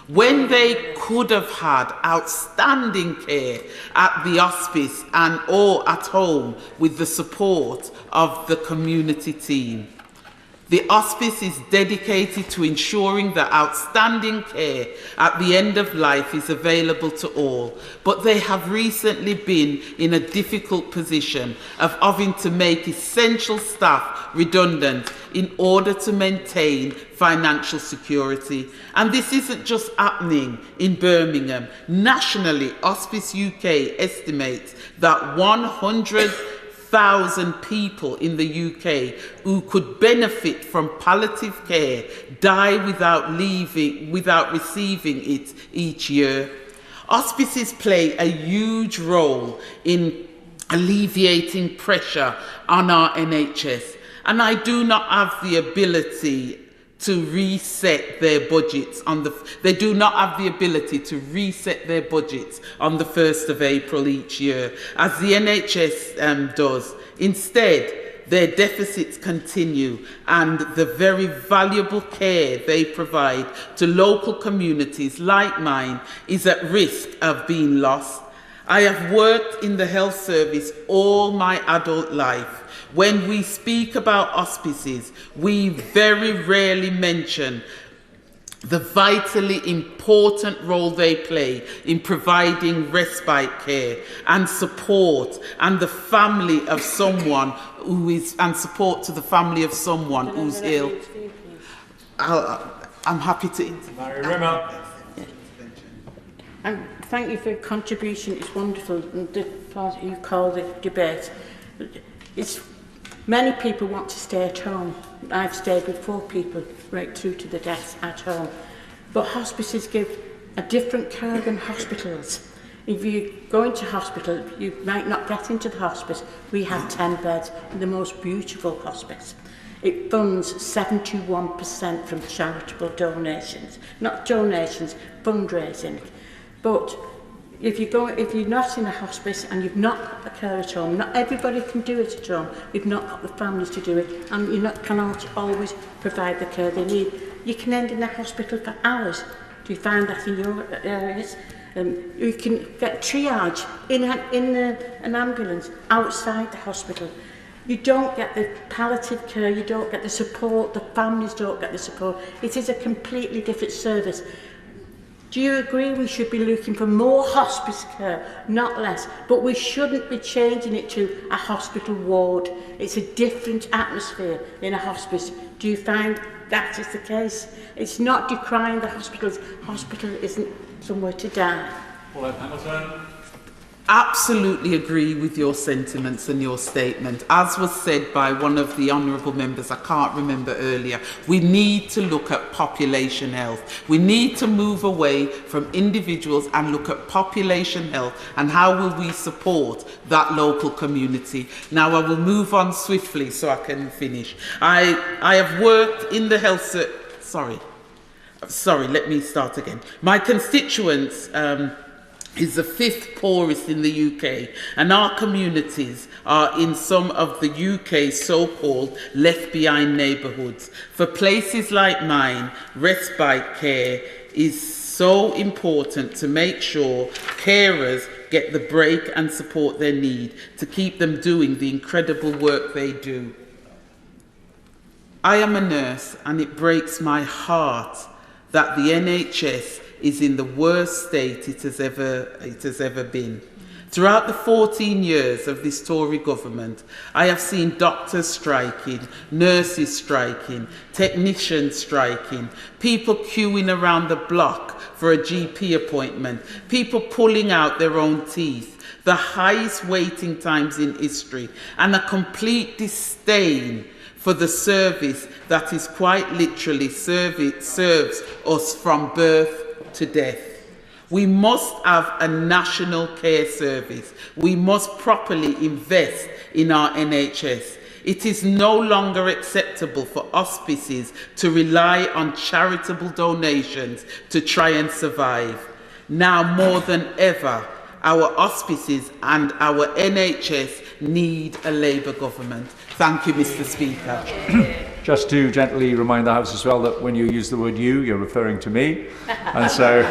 when they could have had outstanding care at the hospice or at home with the support of the community team. The hospice is dedicated to ensuring that outstanding care at the end of life is available to all, but they have recently been in a difficult position of having to make essential staff redundant in order to maintain financial security. And this isn't just happening in Birmingham. Nationally, Hospice UK estimates that 100,000 people in the UK who could benefit from palliative care die without receiving it each year. Hospices play a huge role in alleviating pressure on our NHS, and I do not have the ability to reset their budgets on the 1st of April each year, as the NHS does. Instead, their deficits continue, and the very valuable care they provide to local communities like mine is at risk of being lost. I have worked in the health service all my adult life. When we speak about hospices, we very rarely mention the vitally important role they play in providing respite care and support and the family of someone who is, and support to the family of someone who's ill. I'm happy to intervene. Thank you for your contribution. It's wonderful, and the part you call the debate. Many people want to stay at home. I've stayed with 4 people right through to the death at home. But hospices give a different care than hospitals. If you go into hospital, you might not get into the hospice. We have 10 beds in the most beautiful hospice. It funds 71% from charitable donations. Not donations, fundraising. But if you're not in a hospice and you've not got the care at home, not everybody can do it at home. You've not got the families to do it, and you cannot always provide the care they need. You can end in a hospital for hours. Do you find that in your areas? You can get triage in an ambulance outside the hospital. You don't get the palliative care, you don't get the support, the families don't get the support. It is a completely different service. Do you agree we should be looking for more hospice care, not less? But we shouldn't be changing it to a hospital ward. It's a different atmosphere in a hospice. Do you find that is the case? It's not decrying the hospitals. Hospital isn't somewhere to die. Paul Hamilton. Absolutely agree with your sentiments and your statement. As was said by one of the honourable members, I can't remember earlier, we need to look at population health. We need to move away from individuals and look at population health and how will we support that local community. Now I will move on swiftly so I can finish. I have worked in the health Sorry, let me start again. My constituents is the 5th poorest in the UK, and our communities are in some of the UK's so-called left-behind neighbourhoods. For places like mine, respite care is so important to make sure carers get the break and support they need to keep them doing the incredible work they do. I am a nurse, and it breaks my heart that the NHS is in the worst state it has ever been. Throughout the 14 years of this Tory government, I have seen doctors striking, nurses striking, technicians striking, people queuing around the block for a GP appointment, people pulling out their own teeth, the highest waiting times in history, and a complete disdain for the service that is quite literally serves us from birth to death. We must have a national care service. We must properly invest in our NHS. It is no longer acceptable for hospices to rely on charitable donations to try and survive. Now more than ever, our hospices and our NHS need a Labour government. Thank you, Mr. Speaker. Just to gently remind the House as well that when you use the word you, you're referring to me. And so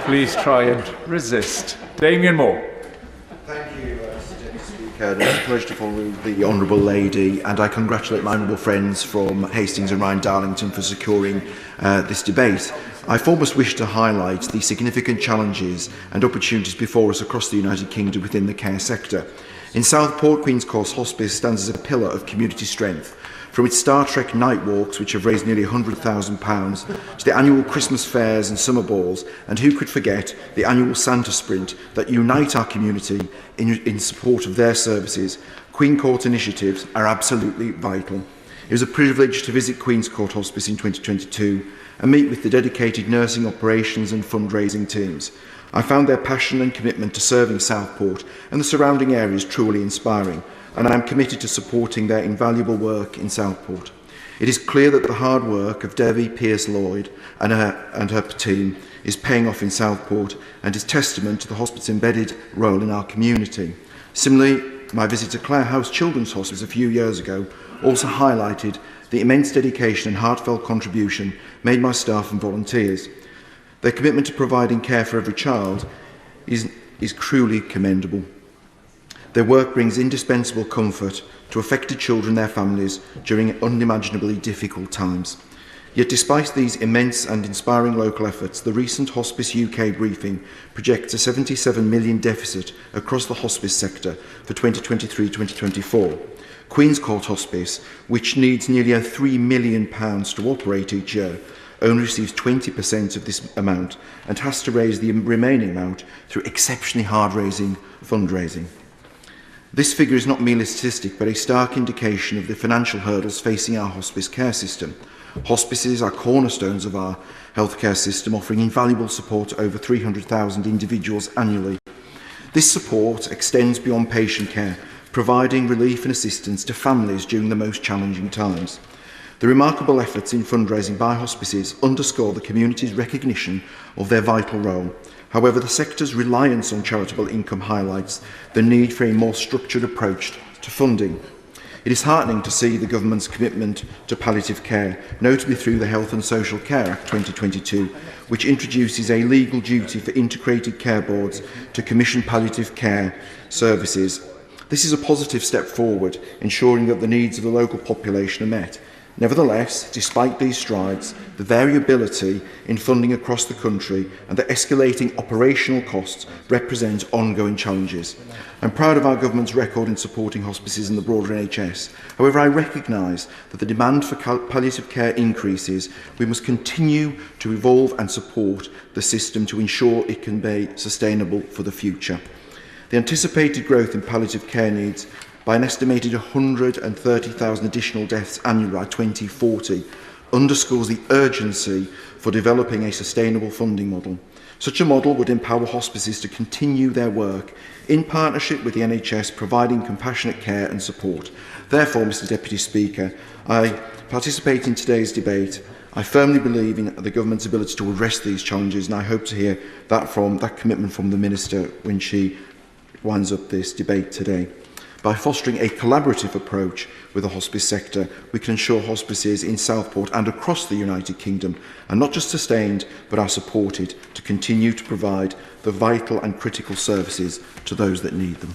please try and resist. Damien Moore. Thank you, Mr. It's a pleasure to follow the Honourable Lady, and I congratulate my honourable friends from Hastings and Ryan Darlington for securing this debate. I foremost wish to highlight the significant challenges and opportunities before us across the United Kingdom within the care sector. In Southport, Queen's Court Hospice stands as a pillar of community strength. From its Star Trek night walks, which have raised nearly £100,000, to the annual Christmas fairs and summer balls, and who could forget the annual Santa Sprint that unite our community in support of their services, Queen Court initiatives are absolutely vital. It was a privilege to visit Queen's Court Hospice in 2022 and meet with the dedicated nursing operations and fundraising teams. I found their passion and commitment to serving Southport and the surrounding areas truly inspiring, and I am committed to supporting their invaluable work in Southport. It is clear that the hard work of Debbie Pearce-Lloyd and her team is paying off in Southport and is testament to the hospice's embedded role in our community. Similarly, my visit to Clare House Children's Hospice a few years ago also highlighted the immense dedication and heartfelt contribution made by staff and volunteers. Their commitment to providing care for every child is truly commendable. Their work brings indispensable comfort to affected children and their families during unimaginably difficult times. Yet despite these immense and inspiring local efforts, the recent Hospice UK briefing projects a £77 million deficit across the hospice sector for 2023-2024. Queen's Court Hospice, which needs nearly £3 million to operate each year, only receives 20% of this amount and has to raise the remaining amount through exceptionally hard-raising fundraising. This figure is not merely a statistic, but a stark indication of the financial hurdles facing our hospice care system. Hospices are cornerstones of our healthcare system, offering invaluable support to over 300,000 individuals annually. This support extends beyond patient care, providing relief and assistance to families during the most challenging times. The remarkable efforts in fundraising by hospices underscore the community's recognition of their vital role. However, the sector's reliance on charitable income highlights the need for a more structured approach to funding. It is heartening to see the government's commitment to palliative care, notably through the Health and Social Care Act 2022, which introduces a legal duty for integrated care boards to commission palliative care services. This is a positive step forward, ensuring that the needs of the local population are met. Nevertheless, despite these strides, the variability in funding across the country and the escalating operational costs represent ongoing challenges. I'm proud of our government's record in supporting hospices in the broader NHS. However, I recognise that the demand for palliative care increases. We must continue to evolve and support the system to ensure it can be sustainable for the future. The anticipated growth in palliative care needs by an estimated 130,000 additional deaths annually by 2040 underscores the urgency for developing a sustainable funding model. Such a model would empower hospices to continue their work in partnership with the NHS, providing compassionate care and support. Therefore, Mr Deputy Speaker, I participate in today's debate. I firmly believe in the government's ability to address these challenges, and I hope to hear that commitment from the Minister when she winds up this debate today. By fostering a collaborative approach with the hospice sector, we can ensure hospices in Southport and across the United Kingdom are not just sustained, but are supported to continue to provide the vital and critical services to those that need them.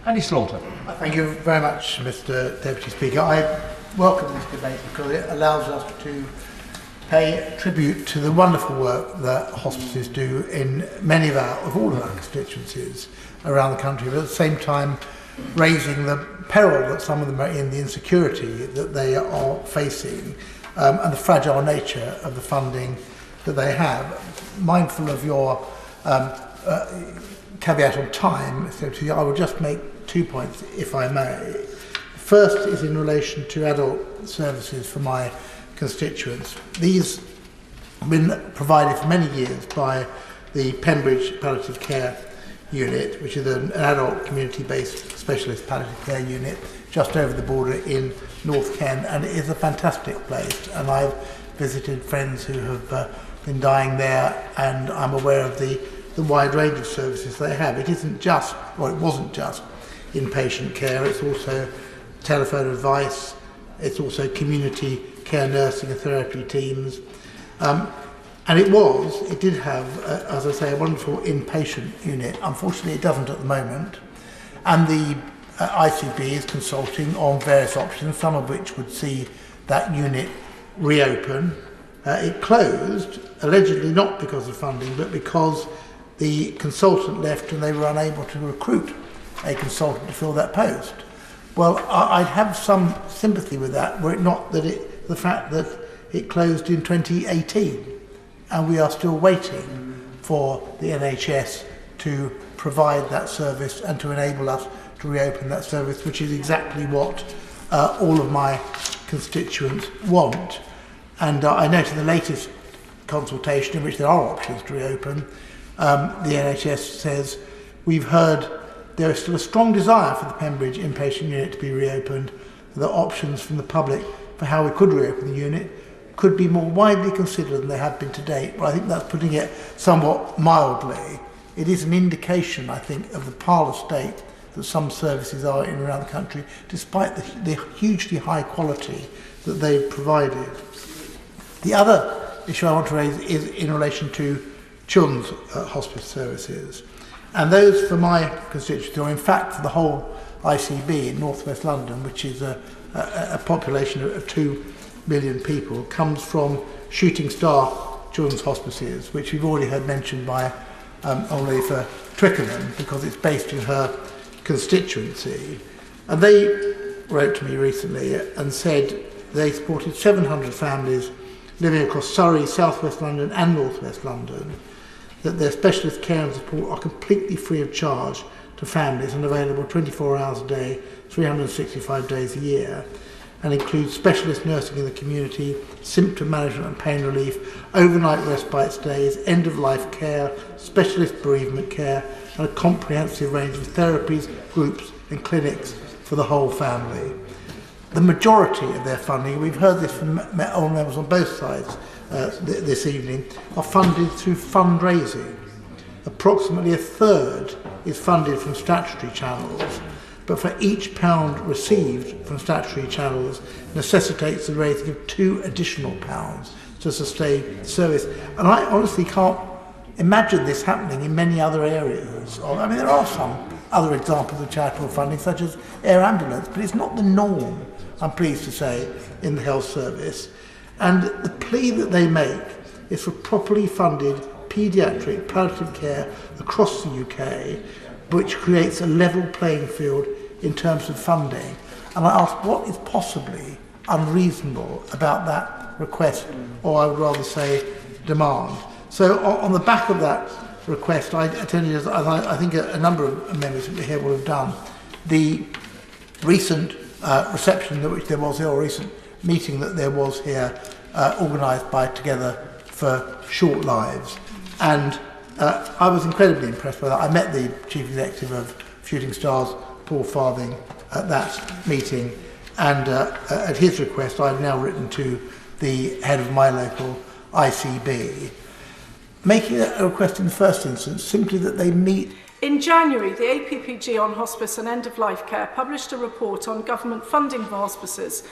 Andy Slaughter. Thank you very much, Mr Deputy Speaker. I welcome this debate because it allows us to pay tribute to the wonderful work that hospices do in many of all of our constituencies around the country, but at the same time raising the peril that some of them are in, the insecurity that they are facing, and the fragile nature of the funding that they have. Mindful of your caveat on time, I will just make 2 points, if I may. First is in relation to adult services for my constituents. These have been provided for many years by the Pembridge Palliative Care Unit, which is an adult community-based specialist palliative care unit just over the border in North Kent, and it is a fantastic place, and I've visited friends who have been dying there, and I'm aware of the wide range of services they have. It isn't just, or it wasn't just inpatient care, it's also telephone advice, it's also community care nursing and therapy teams. And it did have, as I say, a wonderful inpatient unit. Unfortunately, it doesn't at the moment. And the ICB is consulting on various options, some of which would see that unit reopen. It closed, allegedly not because of funding, but because the consultant left and they were unable to recruit a consultant to fill that post. Well, I'd have some sympathy with that, were it not that the fact that it closed in 2018 and we are still waiting for the NHS to provide that service and to enable us to reopen that service, which is exactly what all of my constituents want. And I note in the latest consultation, in which there are options to reopen, the NHS says, we've heard there is still a strong desire for the Pembridge inpatient unit to be reopened. The options from the public for how we could reopen the unit could be more widely considered than they have been to date. Well, I think that's putting it somewhat mildly. It is an indication, I think, of the parlour state that some services are in around the country, despite the hugely high quality that they've provided. The other issue I want to raise is in relation to children's hospice services. And those for my constituency, or in fact for the whole ICB in North West London, which is a population of 2 million people, comes from Shooting Star Children's Hospices, which we've already heard mentioned by already for Twickenham, because it's based in her constituency. And they wrote to me recently and said they supported 700 families living across Surrey, South West London and North West London, that their specialist care and support are completely free of charge to families and available 24 hours a day, 365 days a year, and includes specialist nursing in the community, symptom management and pain relief, overnight respite stays, end-of-life care, specialist bereavement care, and a comprehensive range of therapies, groups and clinics for the whole family. The majority of their funding, we've heard this from all members on both sides this evening, are funded through fundraising. Approximately a third is funded from statutory channels, but for each pound received from statutory channels necessitates the raising of £2 additional to sustain service. And I honestly can't imagine this happening in many other areas. I mean, there are some other examples of charitable funding, such as air ambulance, but it's not the norm, I'm pleased to say, in the health service. And the plea that they make is for properly funded paediatric palliative care across the UK, which creates a level playing field in terms of funding. And I ask, what is possibly unreasonable about that request, or I would rather say demand? So on the back of that request, I attended, as I think a number of members here will have done, the recent reception which there was here, or recent meeting that there was here, organised by Together for Short Lives. And I was incredibly impressed by that. I met the Chief Executive of Shooting Stars, Paul Farthing, at that meeting, and at his request I've now written to the head of my local ICB, making a request in the first instance simply that they meet. In January, the APPG on hospice and end-of-life care published a report on government funding for hospices.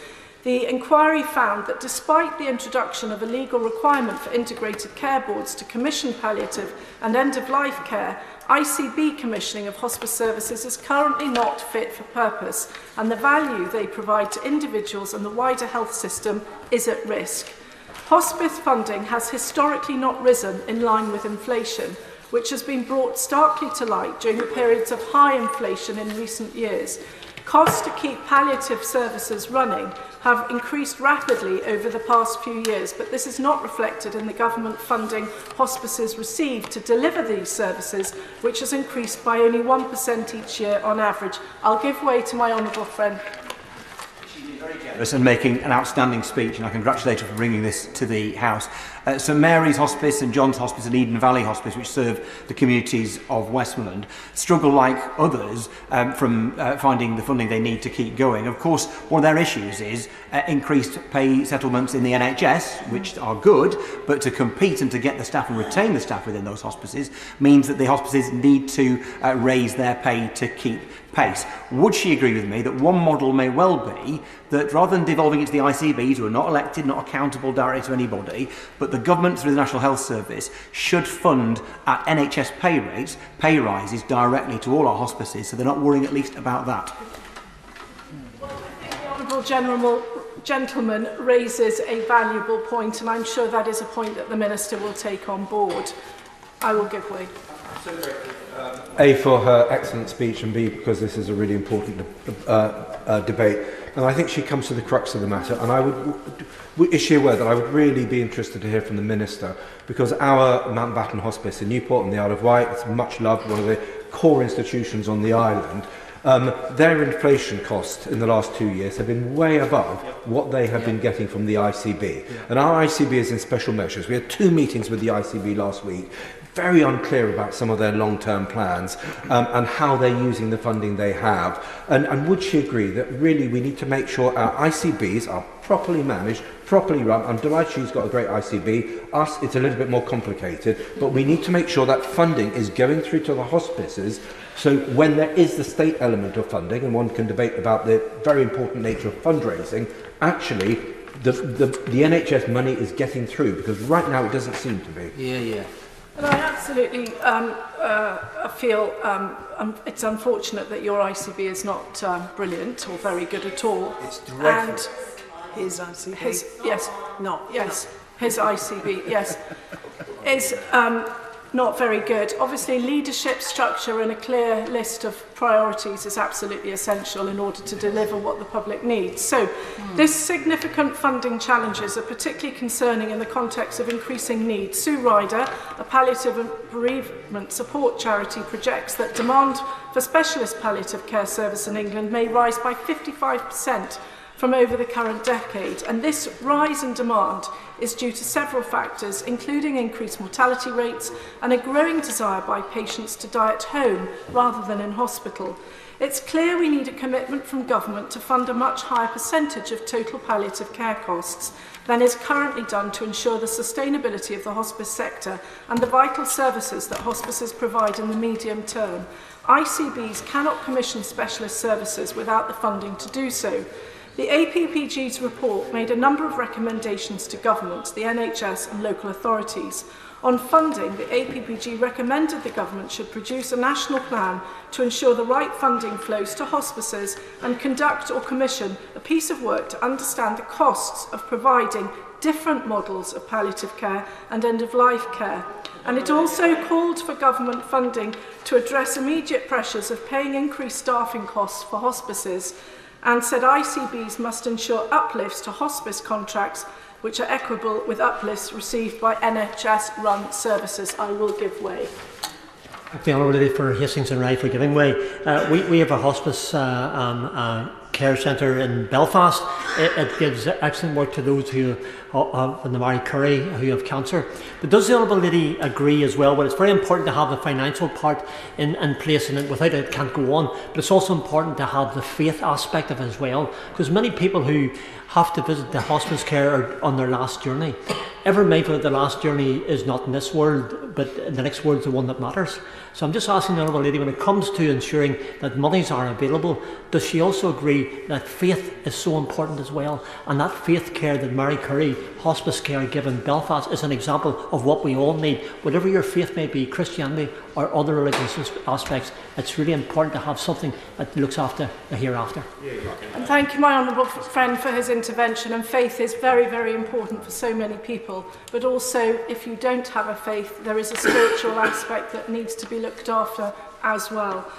The inquiry found that despite the introduction of a legal requirement for integrated care boards to commission palliative and end-of-life care, ICB commissioning of hospice services is currently not fit for purpose, and the value they provide to individuals and the wider health system is at risk. Hospice funding has historically not risen in line with inflation, which has been brought starkly to light during the periods of high inflation in recent years. Costs to keep palliative services running have increased rapidly over the past few years, but this is not reflected in the government funding hospices receive to deliver these services, which has increased by only 1% each year on average. I'll give way to my honourable friend. And making an outstanding speech, and I congratulate her for bringing this to the House. St Mary's Hospice, St John's Hospice and Eden Valley Hospice, which serve the communities of Westmoreland, struggle like others from finding the funding they need to keep going. Of course, one of their issues is increased pay settlements in the NHS, which are good, but to compete and to get the staff and retain the staff within those hospices means that the hospices need to raise their pay to keep pace. Would she agree with me that one model may well be that rather than devolving it to the ICBs, who are not elected, not accountable directly to anybody, but the government through the National Health Service should fund at NHS pay rates, pay rises directly to all our hospices, so they're not worrying at least about that. Well, I think the Honourable Gentleman raises a valuable point, and I'm sure that is a point that the Minister will take on board. I will give way. A, for her excellent speech, and B, because this is a really important debate. And I think she comes to the crux of the matter. And I would issue a word that I would really be interested to hear from the Minister, because our Mountbatten Hospice in Newport and the Isle of Wight, it's much loved, one of the core institutions on the island. Their inflation costs in the last 2 years have been way above what they have been getting from the ICB. And our ICB is in special measures. We had 2 meetings with the ICB last week, very unclear about some of their long-term plans and how they're using the funding they have. And would she agree that really we need to make sure our ICBs are properly managed, properly run? I'm delighted she's got a great ICB. Us, it's a little bit more complicated, but we need to make sure that funding is going through to the hospices. So when there is the state element of funding, and one can debate about the very important nature of fundraising, actually the NHS money is getting through, because right now it doesn't seem to be. Yeah. And I absolutely feel it's unfortunate that your ICB is not brilliant or very good at all. It's dreadful. And his ICB? His ICB, yes, is not very good. Obviously, leadership, structure and a clear list of priorities is absolutely essential in order to deliver what the public needs. So, this significant funding challenges are particularly concerning in the context of increasing needs. Sue Ryder, a palliative and bereavement support charity, projects that demand for specialist palliative care service in England may rise by 55% from over the current decade, and this rise in demand is due to several factors, including increased mortality rates and a growing desire by patients to die at home rather than in hospital. It's clear we need a commitment from government to fund a much higher percentage of total palliative care costs than is currently done to ensure the sustainability of the hospice sector and the vital services that hospices provide in the medium term. ICBs cannot commission specialist services without the funding to do so. The APPG's report made a number of recommendations to government, the NHS and local authorities. On funding, the APPG recommended the government should produce a national plan to ensure the right funding flows to hospices and conduct or commission a piece of work to understand the costs of providing different models of palliative care and end-of-life care. And it also called for government funding to address immediate pressures of paying increased staffing costs for hospices, and said ICBs must ensure uplifts to hospice contracts which are equable with uplifts received by NHS-run services. I will give way. Thank the Honourable Lady for Hastings and Rye for giving way. We have a hospice care centre in Belfast. It gives excellent work to those who have the Marie Curie who have cancer. But does the Honourable Lady agree as well? Well, it's very important to have the financial part in place, and without it can't go on. But it's also important to have the faith aspect of it as well, because many people who have to visit the hospice care are on their last journey. Ever mindful that the last journey is not in this world, but the next world is the one that matters. So I'm just asking the Honourable Lady, when it comes to ensuring that monies are available, does she also agree that faith is so important as well? And that faith care that Marie Curie hospice care given Belfast is an example of what we all need. Whatever your faith may be, Christianity or other religious aspects, it's really important to have something that looks after the hereafter. And thank you, my honourable friend, for his intervention. And faith is very, very important for so many people. But also, if you don't have a faith, there is a spiritual aspect that needs to be looked after as well.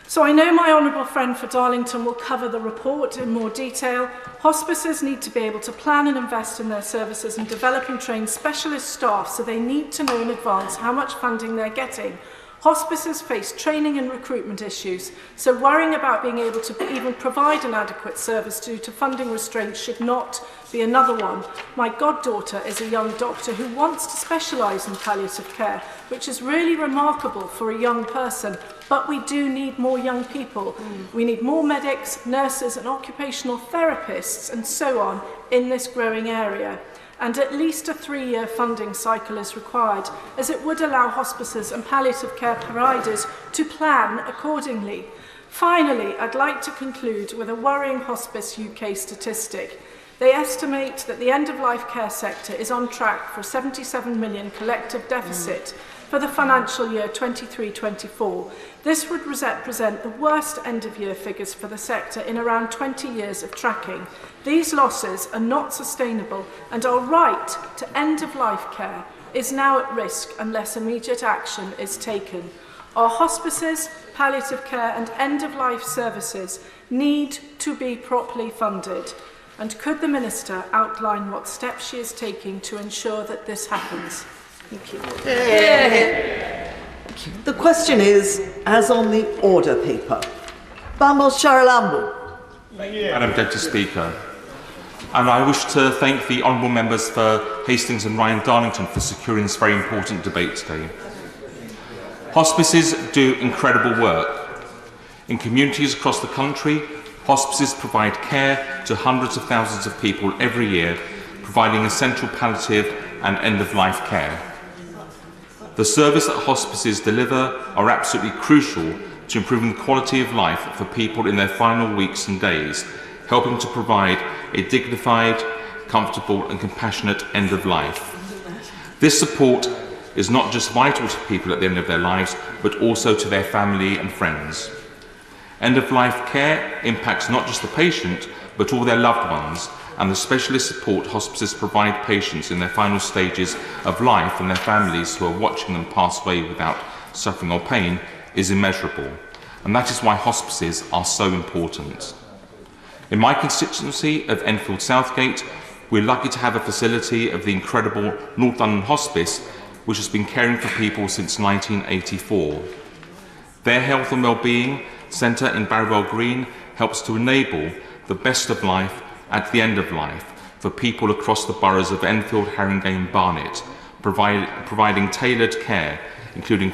So I know my honourable friend for Darlington will cover the report in more detail. Hospices need to be able to plan and invest in their services and develop and train specialist staff, so they need to know in advance how much funding they're getting. Hospices face training and recruitment issues, so worrying about being able to even provide an adequate service due to funding restraints should not be another one. My goddaughter is a young doctor who wants to specialise in palliative care, which is really remarkable for a young person, but we do need more young people. We need more medics, nurses and occupational therapists and so on in this growing area. And at least a 3-year funding cycle is required, as it would allow hospices and palliative care providers to plan accordingly. Finally, I'd like to conclude with a worrying Hospice UK statistic. They estimate that the end-of-life care sector is on track for a 77 million collective deficit for the financial year 23-24. This would represent the worst end-of-year figures for the sector in around 20 years of tracking. These losses are not sustainable, and our right to end-of-life care is now at risk unless immediate action is taken. Our hospices, palliative care and end-of-life services need to be properly funded. And could the Minister outline what steps she is taking to ensure that this happens? Thank you. The question is, as on the order paper. Vamos Sharalambu. Madam Deputy Speaker, and I wish to thank the honourable members for Hastings and Ryan Darlington for securing this very important debate today. Hospices do incredible work. In communities across the country, hospices provide care to hundreds of thousands of people every year, providing essential palliative and end-of-life care. The service that hospices deliver are absolutely crucial to improving the quality of life for people in their final weeks and days, helping to provide a dignified, comfortable and compassionate end of life. This support is not just vital to people at the end of their lives, but also to their family and friends. End-of-life care impacts not just the patient, but all their loved ones, and the specialist support hospices provide patients in their final stages of life and their families who are watching them pass away without suffering or pain is immeasurable. And that is why hospices are so important. In my constituency of Enfield Southgate, we're lucky to have a facility of the incredible North London Hospice, which has been caring for people since 1984. Their health and well-being centre in Barrowell Green helps to enable the best of life at the end of life for people across the boroughs of Enfield, Haringey and Barnet, providing tailored care, including